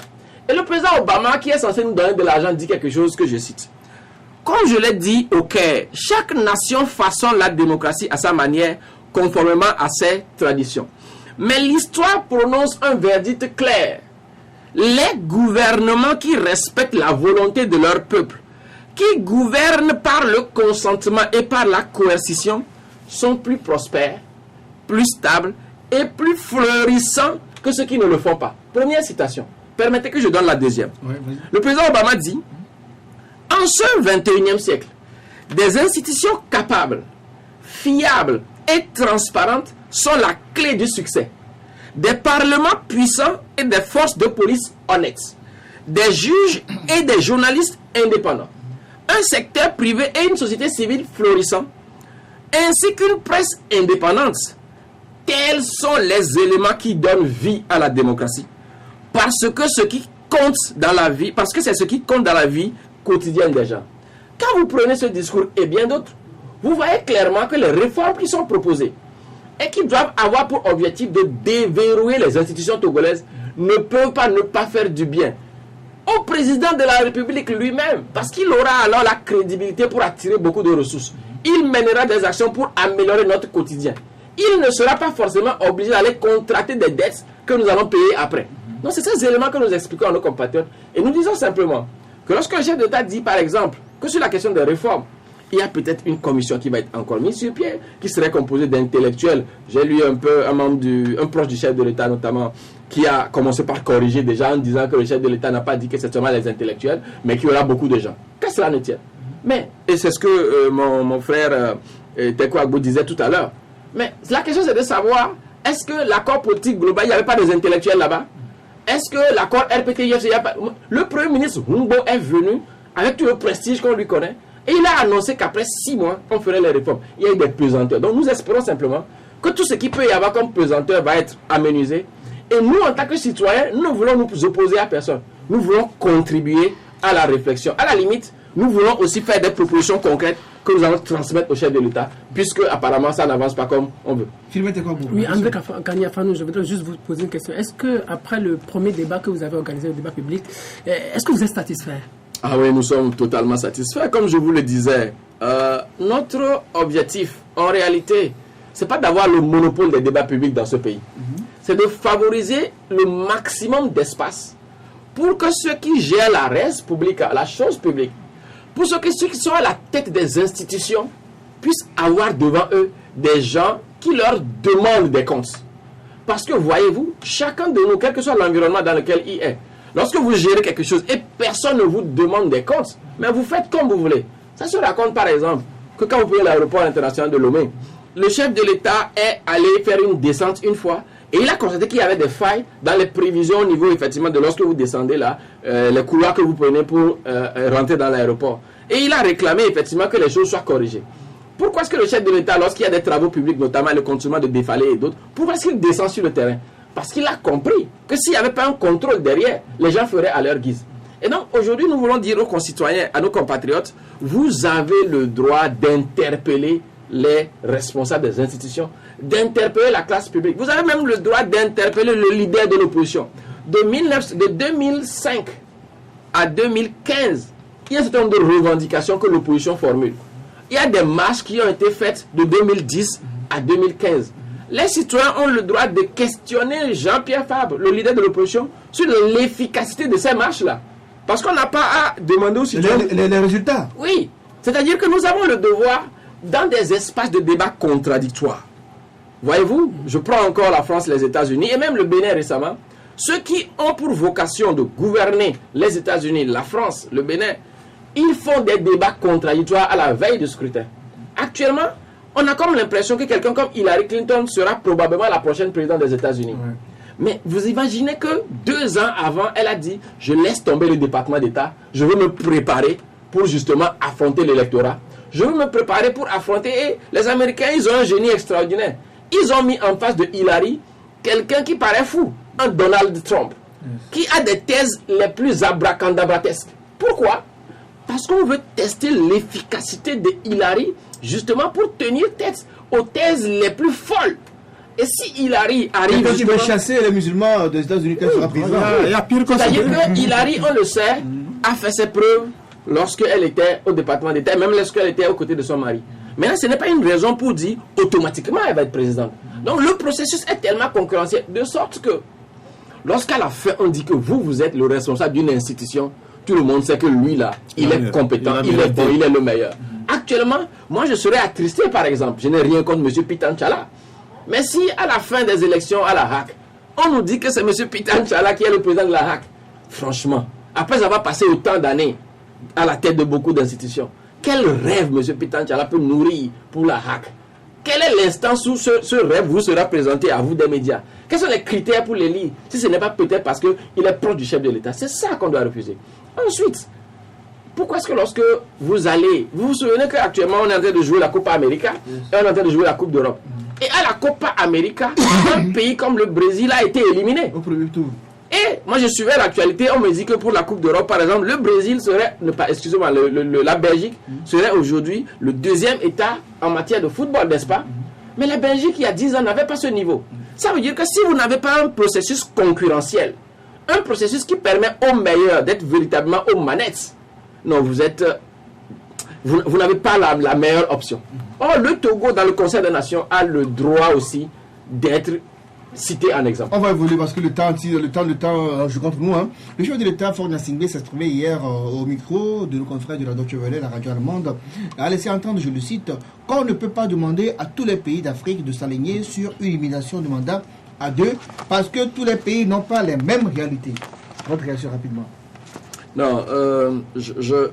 Et le président Obama, qui est censé nous donner de l'argent, dit quelque chose que je cite. Comme je l'ai dit au Caire, chaque nation façonne la démocratie à sa manière, conformément à ses traditions. Mais l'histoire prononce un verdict clair. Les gouvernements qui respectent la volonté de leur peuple, qui gouvernent par le consentement et par la coercition sont plus prospères, plus stables et plus florissants que ceux qui ne le font pas. Première citation. Permettez que je donne la deuxième. Le président Obama dit, en ce 21e siècle, des institutions capables, fiables et transparentes sont la clé du succès. Des parlements puissants et des forces de police honnêtes. Des juges et des journalistes indépendants. Un secteur privé et une société civile florissant, ainsi qu'une presse indépendante. Tels sont les éléments qui donnent vie à la démocratie. Parce que c'est ce qui compte dans la vie quotidienne des gens. Quand vous prenez ce discours et bien d'autres, vous voyez clairement que les réformes qui sont proposées et qui doivent avoir pour objectif de déverrouiller les institutions togolaises ne peuvent pas ne pas faire du bien au président de la République lui-même, parce qu'il aura alors la crédibilité pour attirer beaucoup de ressources. Il mènera des actions pour améliorer notre quotidien. Il ne sera pas forcément obligé d'aller contracter des dettes que nous allons payer après. Donc c'est ces éléments que nous expliquons à nos compatriotes. Et nous disons simplement que lorsque le chef d'État dit par exemple que sur la question des réformes, il y a peut-être une commission qui va être encore mise sur pied, qui serait composée d'intellectuels. J'ai lu un proche du chef de l'État notamment, qui a commencé par corriger déjà en disant que le chef de l'État n'a pas dit que c'est seulement les intellectuels, mais qu'il y aura beaucoup de gens. Que cela ne tienne. Mais, et c'est ce que mon frère Teko Agbo disait tout à l'heure, mais la question c'est de savoir, est-ce que l'accord politique global, il n'y avait pas des intellectuels là-bas? Est-ce que l'accord RPTIF, le Premier ministre Humbo est venu avec tout le prestige qu'on lui connaît, et il a annoncé qu'après 6 mois, on ferait les réformes. Il y a eu des pesanteurs. Donc nous espérons simplement que tout ce qui peut y avoir comme pesanteur va être aménagé. Et nous, en tant que citoyens, nous ne voulons nous opposer à personne. Nous voulons contribuer à la réflexion. À la limite, nous voulons aussi faire des propositions concrètes que nous allons transmettre au chef de l'État, puisque apparemment ça n'avance pas comme on veut. Oui, André Kaniafanou, je voudrais juste vous poser une question. Est-ce que après le premier débat que vous avez organisé, le débat public, est-ce que vous êtes satisfait? Ah oui, nous sommes totalement satisfaits. Comme je vous le disais, notre objectif, en réalité, ce n'est pas d'avoir le monopole des débats publics dans ce pays. C'est de favoriser le maximum d'espace pour que ceux qui gèrent la res publica, la chose publique, pour ceux qui sont à la tête des institutions, puissent avoir devant eux des gens qui leur demandent des comptes. Parce que voyez-vous, chacun de nous, quel que soit l'environnement dans lequel il est, lorsque vous gérez quelque chose et personne ne vous demande des comptes, mais vous faites comme vous voulez. Ça se raconte par exemple que quand vous prenez l'aéroport international de Lomé, le chef de l'État est allé faire une descente une fois et il a constaté qu'il y avait des failles dans les prévisions au niveau effectivement de lorsque vous descendez là, les couloirs que vous prenez pour rentrer dans l'aéroport. Et il a réclamé effectivement que les choses soient corrigées. Pourquoi est-ce que le chef de l'État, lorsqu'il y a des travaux publics, notamment le contournement de Défalé et d'autres, pourquoi est-ce qu'il descend sur le terrain? Parce qu'il a compris que s'il n'y avait pas un contrôle derrière, les gens feraient à leur guise. Et donc aujourd'hui, nous voulons dire aux concitoyens, à nos compatriotes, vous avez le droit d'interpeller les responsables des institutions, d'interpeller la classe publique. Vous avez même le droit d'interpeller le leader de l'opposition. De 2005 à 2015, il y a un certain nombre de revendications que l'opposition formule. Il y a des marches qui ont été faites de 2010 à 2015. Les citoyens ont le droit de questionner Jean-Pierre Fabre, le leader de l'opposition, sur l'efficacité de ces marches-là. Parce qu'on n'a pas à demander aux citoyens... Les résultats. Oui. C'est-à-dire que nous avons le devoir, dans des espaces de débat contradictoires. Voyez-vous, je prends encore la France, les États-Unis, et même le Bénin récemment. Ceux qui ont pour vocation de gouverner les États-Unis, la France, le Bénin, ils font des débats contradictoires à la veille du scrutin. Actuellement, on a comme l'impression que quelqu'un comme Hillary Clinton sera probablement la prochaine présidente des États-Unis. Ouais. Mais vous imaginez que 2 ans avant, elle a dit « Je laisse tomber le département d'État, je veux me préparer pour justement affronter l'électorat. Je veux me préparer pour affronter... » Et les Américains, ils ont un génie extraordinaire. Ils ont mis en face de Hillary quelqu'un qui paraît fou, un Donald Trump, qui a des thèses les plus abracadabratesques. Pourquoi? Parce qu'on veut tester l'efficacité de Hillary, justement pour tenir tête aux thèses les plus folles. Et si Hillary arrive... Quand il veut chasser les musulmans des États-Unis, qu'elle sera président. Il y a pire que ça. C'est-à-dire que Hillary, on le sait, a fait ses preuves lorsqu'elle était au département d'État, même lorsqu'elle était aux côtés de son mari. Maintenant, ce n'est pas une raison pour dire automatiquement elle va être présidente. Donc le processus est tellement concurrentiel, de sorte que lorsqu'à la fin on dit que vous êtes le responsable d'une institution, tout le monde sait que lui là, il est compétent, il est bon, il est le meilleur. Actuellement, moi je serais attristé par exemple, je n'ai rien contre M. Pitan Tchala. Mais si à la fin des élections à la HAC, on nous dit que c'est M. Pitan Tchala qui est le président de la HAC, franchement, après avoir passé autant d'années à la tête de beaucoup d'institutions, quel rêve M. Pitan Tchala peut nourrir pour la HAC? Quelle est l'instance où ce rêve vous sera présenté à vous des médias? Quels sont les critères pour l'élire? Si ce n'est pas peut-être parce qu'il est proche du chef de l'État. C'est ça qu'on doit refuser. Ensuite, pourquoi est-ce que lorsque vous allez... Vous vous souvenez qu'actuellement on est en train de jouer la Copa América et on est en train de jouer la Coupe d'Europe. Et à la Copa América, un pays comme le Brésil a été éliminé. Au premier tour. Et moi je suivais l'actualité, on me dit que pour la Coupe d'Europe, par exemple, le Brésil serait, excusez-moi, la Belgique serait aujourd'hui le deuxième État en matière de football, n'est-ce pas? Mais la Belgique, il y a 10 ans, n'avait pas ce niveau. Ça veut dire que si vous n'avez pas un processus concurrentiel, un processus qui permet aux meilleurs d'être véritablement aux manettes, non, vous n'avez pas la meilleure option. Or, le Togo, dans le Conseil des Nations, a le droit aussi d'être cité en exemple. On va évoluer parce que le temps joue contre nous. Hein. Le chef de l'État, Faure Gnassingbé, s'est trouvé hier au micro de nos confrères de la Deutsche Welle, la radio allemande, a laissé entendre, je le cite, qu'on ne peut pas demander à tous les pays d'Afrique de s'aligner sur une élimination de mandat à 2 parce que tous les pays n'ont pas les mêmes réalités. Votre réaction rapidement. Non,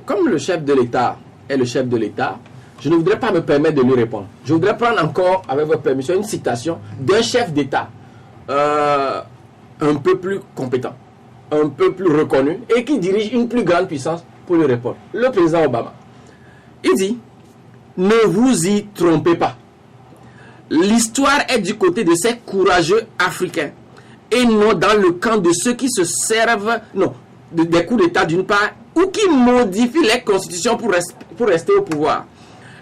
comme le chef de l'État est le chef de l'État, je ne voudrais pas me permettre de lui répondre. Je voudrais prendre encore, avec votre permission, une citation d'un chef d'État un peu plus compétent, un peu plus reconnu et qui dirige une plus grande puissance pour lui répondre. Le président Obama. Il dit, ne vous y trompez pas. L'histoire est du côté de ces courageux Africains et non dans le camp de ceux qui se servent des coups d'État d'une part ou qui modifient les constitutions pour rester au pouvoir.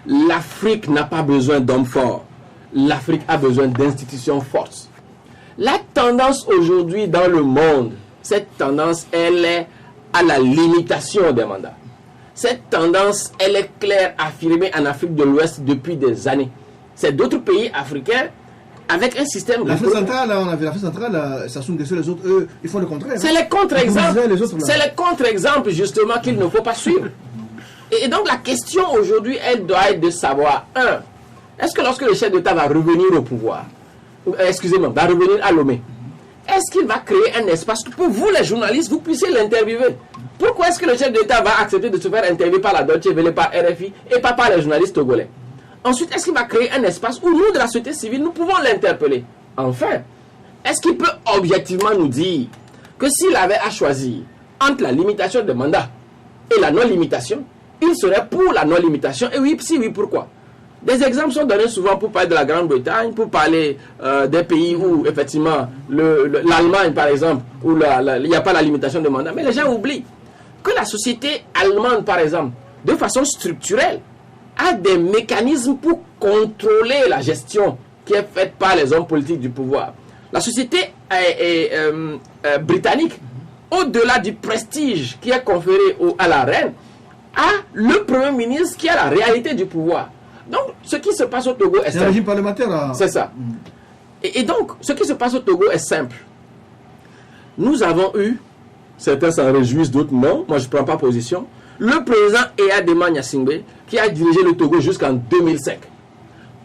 L'Afrique n'a pas besoin d'hommes forts. L'Afrique a besoin d'institutions fortes. La tendance aujourd'hui dans le monde, cette tendance, elle est à la limitation des mandats. Cette tendance, elle est claire, affirmée en Afrique de l'Ouest depuis des années. C'est d'autres pays africains avec un système... L'Afrique centrale, on avait l'Afrique centrale, Sassou Nguesso, les autres, eux, ils font le contraire. C'est les contre-exemples. C'est les contre-exemples, justement, qu'il ne faut pas suivre. Et donc, la question aujourd'hui, elle doit être de savoir, est-ce que lorsque le chef d'État va revenir au pouvoir, va revenir à Lomé, est-ce qu'il va créer un espace que pour vous, les journalistes, vous puissiez l'interviewer? Pourquoi est-ce que le chef d'État va accepter de se faire interviewer par la Deutsche Welle, par RFI et pas par les journalistes togolais? Ensuite, est-ce qu'il va créer un espace où nous, de la société civile, nous pouvons l'interpeller? Enfin, est-ce qu'il peut objectivement nous dire que s'il avait à choisir entre la limitation de mandat et la non-limitation, il serait pour la non-limitation? Et oui, si oui, pourquoi? Des exemples sont donnés souvent pour parler de la Grande-Bretagne, pour parler des pays où, effectivement, l'Allemagne, par exemple, où il n'y a pas la limitation de mandat. Mais les gens oublient que la société allemande, par exemple, de façon structurelle, a des mécanismes pour contrôler la gestion qui est faite par les hommes politiques du pouvoir. La société britannique, au-delà du prestige qui est conféré à la reine, a le Premier ministre qui a la réalité du pouvoir. Donc, ce qui se passe au Togo est simple. C'est un régime parlementaire. C'est ça. Et donc, ce qui se passe au Togo est simple. Nous avons eu, certains s'en réjouissent, d'autres non, moi je ne prends pas position, le président Eyadema Gnassingbé qui a dirigé le Togo jusqu'en 2005.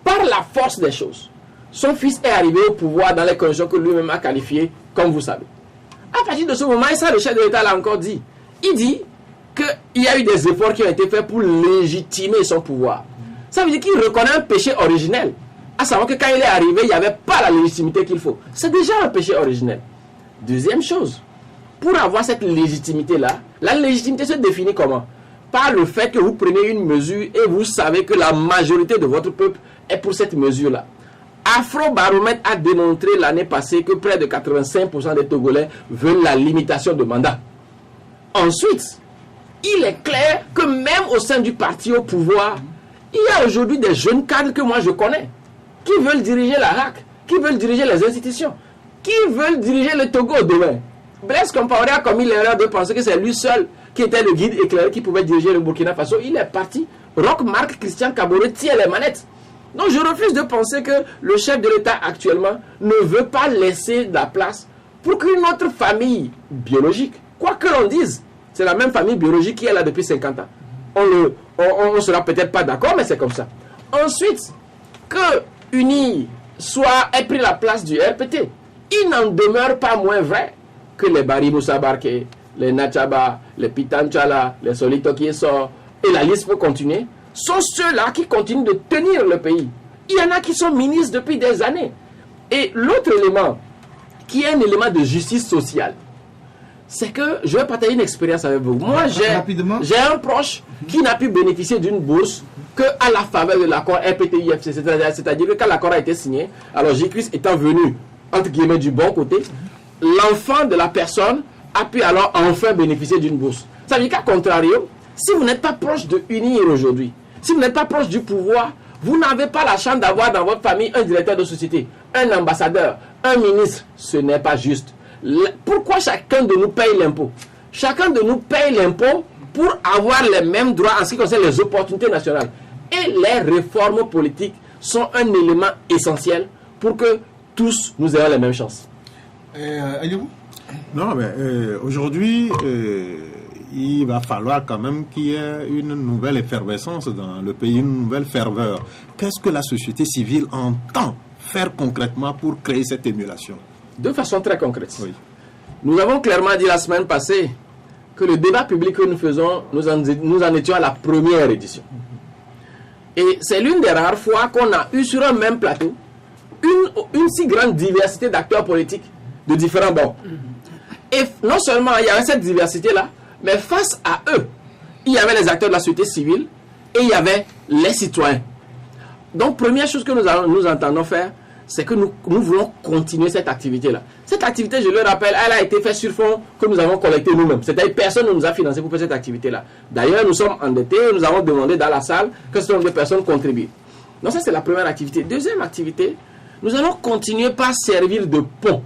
Par la force des choses, son fils est arrivé au pouvoir dans les conditions que lui-même a qualifiées, comme vous savez. À partir de ce moment, et ça le chef de l'État l'a encore dit, il dit qu'il y a eu des efforts qui ont été faits pour légitimer son pouvoir. Ça veut dire qu'il reconnaît un péché originel. À savoir que quand il est arrivé, il n'y avait pas la légitimité qu'il faut. C'est déjà un péché originel. Deuxième chose, pour avoir cette légitimité-là, la légitimité se définit comment? Par le fait que vous prenez une mesure et vous savez que la majorité de votre peuple est pour cette mesure-là. Afrobaromètre a démontré l'année passée que près de 85% des Togolais veulent la limitation de mandat. Ensuite, il est clair que même au sein du parti au pouvoir, il y a aujourd'hui des jeunes cadres que moi je connais, qui veulent diriger la RAC, qui veulent diriger les institutions, qui veulent diriger le Togo demain. Blaise Compaoré a commis l'erreur de penser que c'est lui seul qui était le guide éclairé qui pouvait diriger le Burkina Faso. Il est parti. Roch Marc Christian Kaboré tient les manettes. Donc je refuse de penser que le chef de l'État actuellement ne veut pas laisser de la place pour qu'une autre famille biologique, quoi que l'on dise, C'est la même famille biologique qui est là depuis 50 ans. On ne sera peut-être pas d'accord, mais c'est comme ça. Ensuite, que UNI ait pris la place du RPT, il n'en demeure pas moins vrai que les Bari Moussa Barke, les Nachaba, les Pitanchala, les Solito Kieso, et la liste peut continuer, sont ceux-là qui continuent de tenir le pays. Il y en a qui sont ministres depuis des années. Et l'autre élément, qui est un élément de justice sociale, c'est que je vais partager une expérience avec vous. Moi, j'ai un proche qui n'a pu bénéficier d'une bourse qu'à la faveur de l'accord RPT-IFC. C'est-à-dire que quand l'accord a été signé, alors J-Christ étant venu, entre guillemets, du bon côté, l'enfant de la personne a pu alors enfin bénéficier d'une bourse. Ça veut dire qu'à contrario, si vous n'êtes pas proche de UNIR aujourd'hui, si vous n'êtes pas proche du pouvoir, vous n'avez pas la chance d'avoir dans votre famille un directeur de société, un ambassadeur, un ministre. Ce n'est pas juste. Pourquoi chacun de nous paye l'impôt? Chacun de nous paye l'impôt pour avoir les mêmes droits en ce qui concerne les opportunités nationales. Et les réformes politiques sont un élément essentiel pour que tous nous ayons les mêmes chances. Non, mais aujourd'hui, il va falloir quand même qu'il y ait une nouvelle effervescence dans le pays, une nouvelle ferveur. Qu'est-ce que la société civile entend faire concrètement pour créer cette émulation? De façon très concrète. Oui. Nous avons clairement dit la semaine passée que le débat public que nous faisons, nous en étions à la première édition. Et c'est l'une des rares fois qu'on a eu sur un même plateau une si grande diversité d'acteurs politiques de différents bords. Et non seulement il y avait cette diversité-là, mais face à eux, il y avait les acteurs de la société civile et il y avait les citoyens. Donc, première chose que nous entendons faire, c'est que nous voulons continuer cette activité-là. Cette activité, je le rappelle, elle a été faite sur fonds que nous avons collectés nous-mêmes. C'est-à-dire personne ne nous a financé pour faire cette activité-là. D'ailleurs, nous sommes endettés, nous avons demandé dans la salle que ce nombre de personnes contribuent. Donc ça, c'est la première activité. Deuxième activité, nous allons continuer par servir de pont.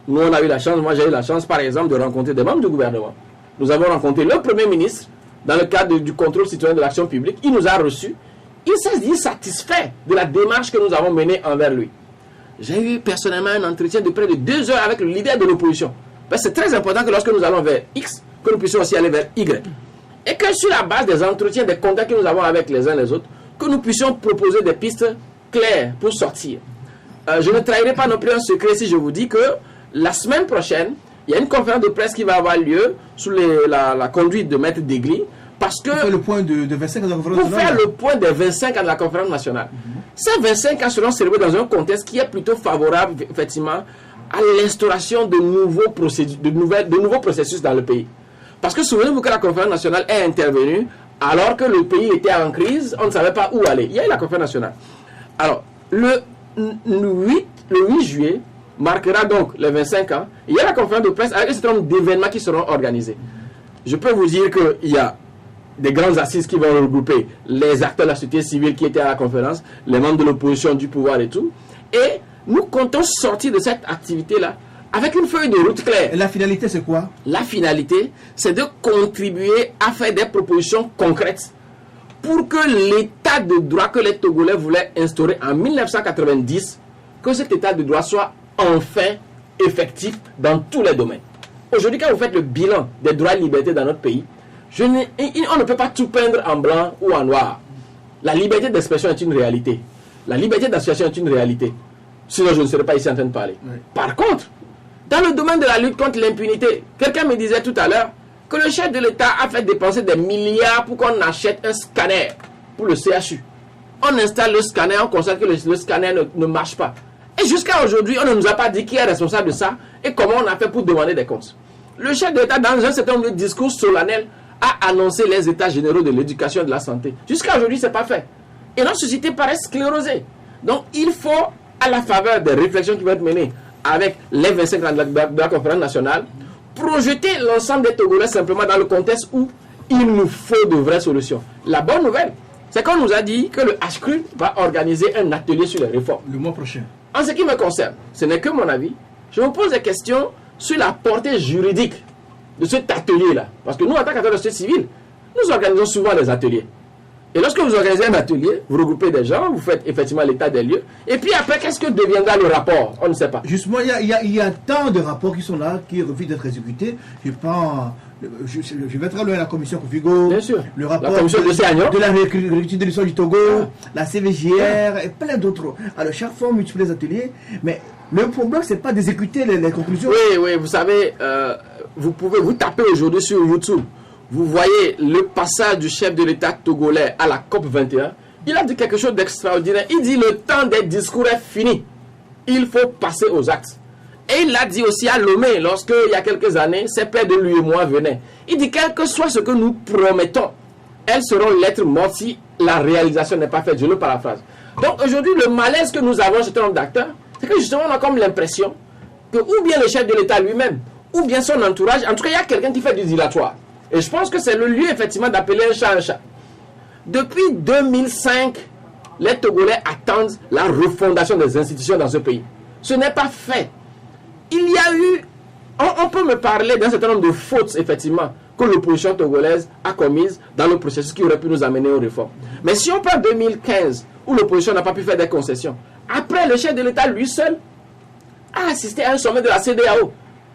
Nous, on a eu la chance, moi j'ai eu la chance, par exemple, de rencontrer des membres du gouvernement. Nous avons rencontré le Premier ministre dans le cadre du contrôle citoyen de l'action publique. Il nous a reçus. Il s'est dit satisfait de la démarche que nous avons menée envers lui. J'ai eu personnellement un entretien de près de 2 heures avec le leader de l'opposition. Parce que c'est très important que lorsque nous allons vers X, que nous puissions aussi aller vers Y. Et que sur la base des entretiens, des contacts que nous avons avec les uns les autres, que nous puissions proposer des pistes claires pour sortir. Je ne trahirai pas non plus un secret si je vous dis que la semaine prochaine, il y a une conférence de presse qui va avoir lieu sous la conduite de Maître Degli. Parce que, pour faire le point de 25 ans de la conférence nationale. Pour faire le point des 25 ans de la conférence nationale. Ces 25 ans seront célébrés dans un contexte qui est plutôt favorable, effectivement, à l'instauration de nouveaux processus dans le pays. Parce que souvenez-vous que la conférence nationale est intervenue alors que le pays était en crise, on ne savait pas où aller. Il y a eu la conférence nationale. Alors, le 8 juillet marquera donc les 25 ans. Il y a la conférence de presse avec un certain nombre d'événements qui seront organisés. Je peux vous dire qu'il y a des grandes assises qui vont regrouper les acteurs de la société civile qui étaient à la conférence, les membres de l'opposition, du pouvoir et tout. Et nous comptons sortir de cette activité-là avec une feuille de route claire. Et la finalité, c'est quoi? La finalité, c'est de contribuer à faire des propositions concrètes pour que l'état de droit que les Togolais voulaient instaurer en 1990, que cet état de droit soit enfin effectif dans tous les domaines. Aujourd'hui, quand vous faites le bilan des droits et libertés dans notre pays, on ne peut pas tout peindre en blanc ou en noir. La liberté d'expression est une réalité. La liberté d'association est une réalité. Sinon, je ne serais pas ici en train de parler. Oui. Par contre, dans le domaine de la lutte contre l'impunité, quelqu'un me disait tout à l'heure que le chef de l'État a fait dépenser des milliards pour qu'on achète un scanner pour le CHU. On installe le scanner, on constate que le scanner ne marche pas. Et jusqu'à aujourd'hui, on ne nous a pas dit qui est responsable de ça et comment on a fait pour demander des comptes. Le chef de l'État, dans un certain nombre de discours solennels, a annoncé les états généraux de l'éducation et de la santé. Jusqu'à aujourd'hui, ce n'est pas fait. Et notre société paraît sclérosée. Donc, il faut, à la faveur des réflexions qui vont être menées avec les 25 ans de la conférence nationale, projeter l'ensemble des Togolais simplement dans le contexte où il nous faut de vraies solutions. La bonne nouvelle, c'est qu'on nous a dit que le HCRU va organiser un atelier sur les réformes. Le mois prochain. En ce qui me concerne, ce n'est que mon avis, je me pose des questions sur la portée juridique de cet atelier-là. Parce que nous, en tant qu'acteurs de la société civile, nous organisons souvent des ateliers. Et lorsque vous organisez un atelier, vous regroupez des gens, vous faites effectivement l'état des lieux. Et puis après, qu'est-ce que deviendra le rapport? On ne sait pas. Justement, il y a tant de rapports qui sont là, qui refusent d'être exécutés. Je prends je vais très loin, la commission Kofigo, Bien sûr. le rapport La commission de la réécriture de l'histoire du Togo, la CVJR et plein d'autres. Alors chaque fois on multiplie les ateliers, mais le problème c'est pas d'exécuter les conclusions. Oui, vous savez, vous tapez aujourd'hui sur YouTube, vous voyez le passage du chef de l'État togolais à la COP 21. Il a dit quelque chose d'extraordinaire. Il dit le temps des discours est fini. Il faut passer aux actes. Et il l'a dit aussi à Lomé, lorsque, il y a quelques années, ses pères de lui et moi venaient. Il dit, quel que soit ce que nous promettons, elles seront lettres mortes si la réalisation n'est pas faite. Je le paraphrase. Donc aujourd'hui, le malaise que nous avons chez un nombre d'acteurs, c'est que justement, on a comme l'impression que ou bien le chef de l'État lui-même, ou bien son entourage, en tout cas, il y a quelqu'un qui fait du dilatoire. Et je pense que c'est le lieu, effectivement, d'appeler un chat un chat. Depuis 2005, les Togolais attendent la refondation des institutions dans ce pays. Ce n'est pas fait. Il y a eu, on peut me parler d'un certain nombre de fautes, effectivement, que l'opposition togolaise a commises dans le processus qui aurait pu nous amener aux réformes. Mais si on prend 2015, où l'opposition n'a pas pu faire des concessions, après le chef de l'État lui seul a assisté à un sommet de la CEDEAO.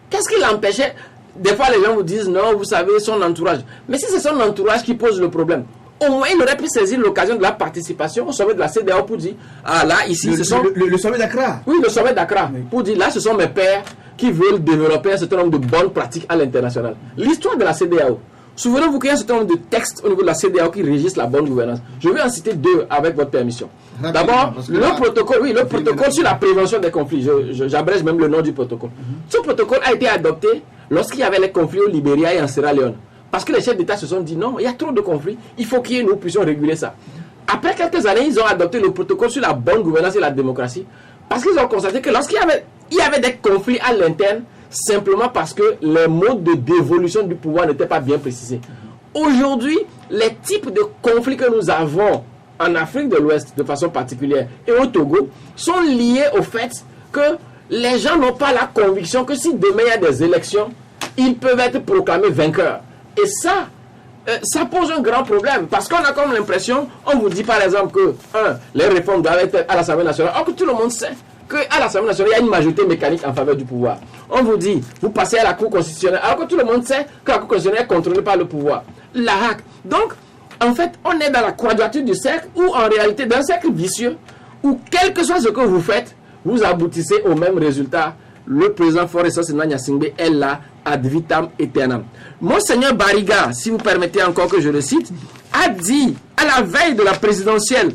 Qu'est-ce qui l'empêchait? Des fois, les gens vous disent, non, vous savez, son entourage. Mais si c'est son entourage qui pose le problème, au moins, il aurait pu saisir l'occasion de la participation au sommet de la CEDEAO pour dire, ah là, ici, ce sont... Le sommet d'Accra. Oui, le sommet d'Accra. Oui. Pour dire, là, ce sont mes pairs qui veulent développer un certain nombre de bonnes pratiques à l'international. L'histoire de la CEDEAO. Souvenez-vous qu'il y a un certain nombre de textes au niveau de la CEDEAO qui régissent la bonne gouvernance. Je vais en citer deux avec votre permission. D'abord, le protocole sur la prévention des conflits. J'abrège même le nom du protocole. Ce protocole a été adopté lorsqu'il y avait les conflits au Libéria et en Sierra Leone. Parce que les chefs d'État se sont dit non, il y a trop de conflits, il faut que nous puissions réguler ça. Après quelques années, ils ont adopté le protocole sur la bonne gouvernance et la démocratie. Parce qu'ils ont constaté que lorsqu'il y avait des conflits à l'interne, simplement parce que les modes de dévolution du pouvoir n'étaient pas bien précisés. Aujourd'hui, les types de conflits que nous avons en Afrique de l'Ouest, de façon particulière, et au Togo, sont liés au fait que les gens n'ont pas la conviction que si demain il y a des élections, ils peuvent être proclamés vainqueurs. Et ça pose un grand problème. Parce qu'on a comme l'impression, on vous dit par exemple que, les réformes doivent être à l'Assemblée nationale. Or que tout le monde sait qu'à l'Assemblée nationale, il y a une majorité mécanique en faveur du pouvoir. On vous dit, vous passez à la Cour constitutionnelle. Alors que tout le monde sait que la Cour constitutionnelle est contrôlée par le pouvoir. La hack. Donc, en fait, on est dans la quadrature du cercle, ou en réalité d'un cercle vicieux, où quel que soit ce que vous faites, vous aboutissez au même résultat. Le président Faure Sena Gnassingbé est là ad vitam aeternam. Monseigneur Bariga, si vous permettez encore que je le cite, a dit à la veille de la présidentielle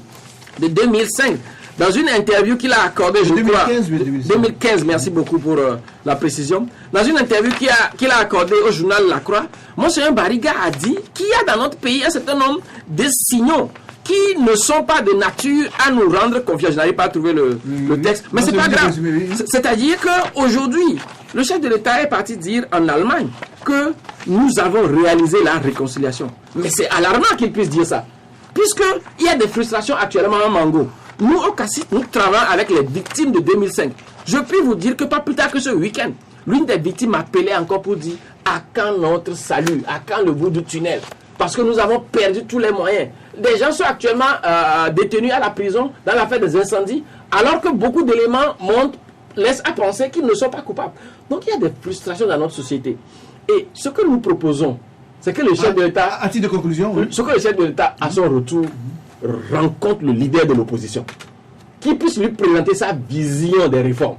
de 2005, dans une interview qu'il a accordée, je crois, 2015, merci beaucoup pour la précision, dans une interview qu'il a accordée au journal La Croix, Monseigneur Bariga a dit qu'il y a dans notre pays un certain nombre de signaux qui ne sont pas de nature à nous rendre confiants. Je n'arrive pas à trouver le texte, mais c'est pas grave. C'est-à-dire qu'aujourd'hui, le chef de l'État est parti dire en Allemagne que nous avons réalisé la réconciliation. Mais c'est alarmant qu'il puisse dire ça, puisqu'il y a des frustrations actuellement en Mango. Nous, au Cassis, nous travaillons avec les victimes de 2005. Je puis vous dire que pas plus tard que ce week-end, l'une des victimes appelait encore pour dire à quand notre salut, à quand le bout du tunnel. Parce que nous avons perdu tous les moyens. Des gens sont actuellement détenus à la prison dans l'affaire des incendies, alors que beaucoup d'éléments laissent à penser qu'ils ne sont pas coupables. Donc il y a des frustrations dans notre société. Et ce que nous proposons, c'est que le chef de l'État... À titre de conclusion, oui. Ce que le chef de l'État, à son retour, rencontre le leader de l'opposition, qui puisse lui présenter sa vision des réformes.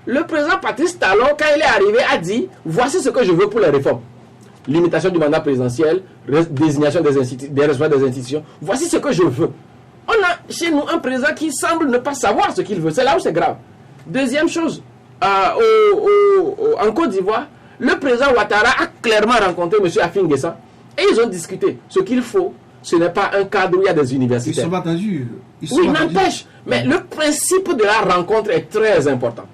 Le président Patrice Talon, quand il est arrivé, a dit « Voici ce que je veux pour les réformes. » Limitation du mandat présidentiel, désignation des responsables des institutions. Voici ce que je veux. On a chez nous un président qui semble ne pas savoir ce qu'il veut. C'est là où c'est grave. Deuxième chose, en Côte d'Ivoire, le président Ouattara a clairement rencontré M. Afin Guessan et ils ont discuté. Ce qu'il faut, ce n'est pas un cadre où il y a des universitaires. Ils sont attendus. Oui, n'empêche. Mais le principe de la rencontre est très important.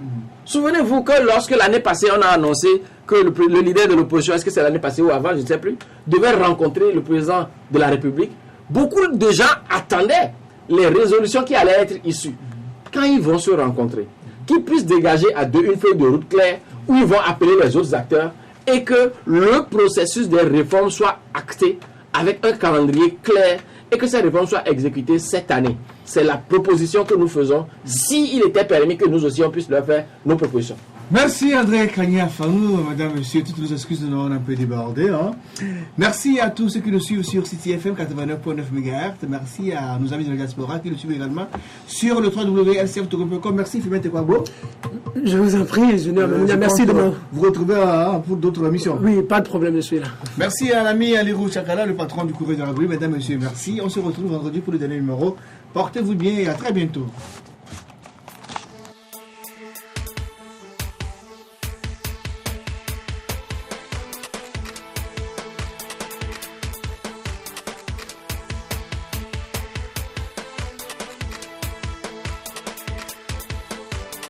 Souvenez-vous que lorsque l'année passée, on a annoncé que le leader de l'opposition, est-ce que c'est l'année passée ou avant, je ne sais plus, devait rencontrer le président de la République. Beaucoup de gens attendaient les résolutions qui allaient être issues. Quand ils vont se rencontrer, qu'ils puissent dégager à deux une feuille de route claire où ils vont appeler les autres acteurs et que le processus des réformes soit acté avec un calendrier clair et que ces réformes soient exécutées cette année. C'est la proposition que nous faisons, s'il était permis que nous aussi on puisse leur faire nos propositions. Merci André Kagnafanou, madame, monsieur, toutes nos excuses de nous avoir un peu débordé. Hein. Merci à tous ceux qui nous suivent sur City FM 89.9 MHz. Merci à nos amis de la diaspora qui nous suivent également sur le www.lcftogo.com. Merci Fimette Kwabo. Je vous en prie, Junior. Merci de moi. Vous retrouvez pour d'autres missions. Oui, pas de problème, je suis là. Merci à l'ami Alirou Chakala, le patron du Courrier de la Rue. Mesdames, messieurs, merci. On se retrouve vendredi pour le dernier numéro. Portez-vous bien et à très bientôt.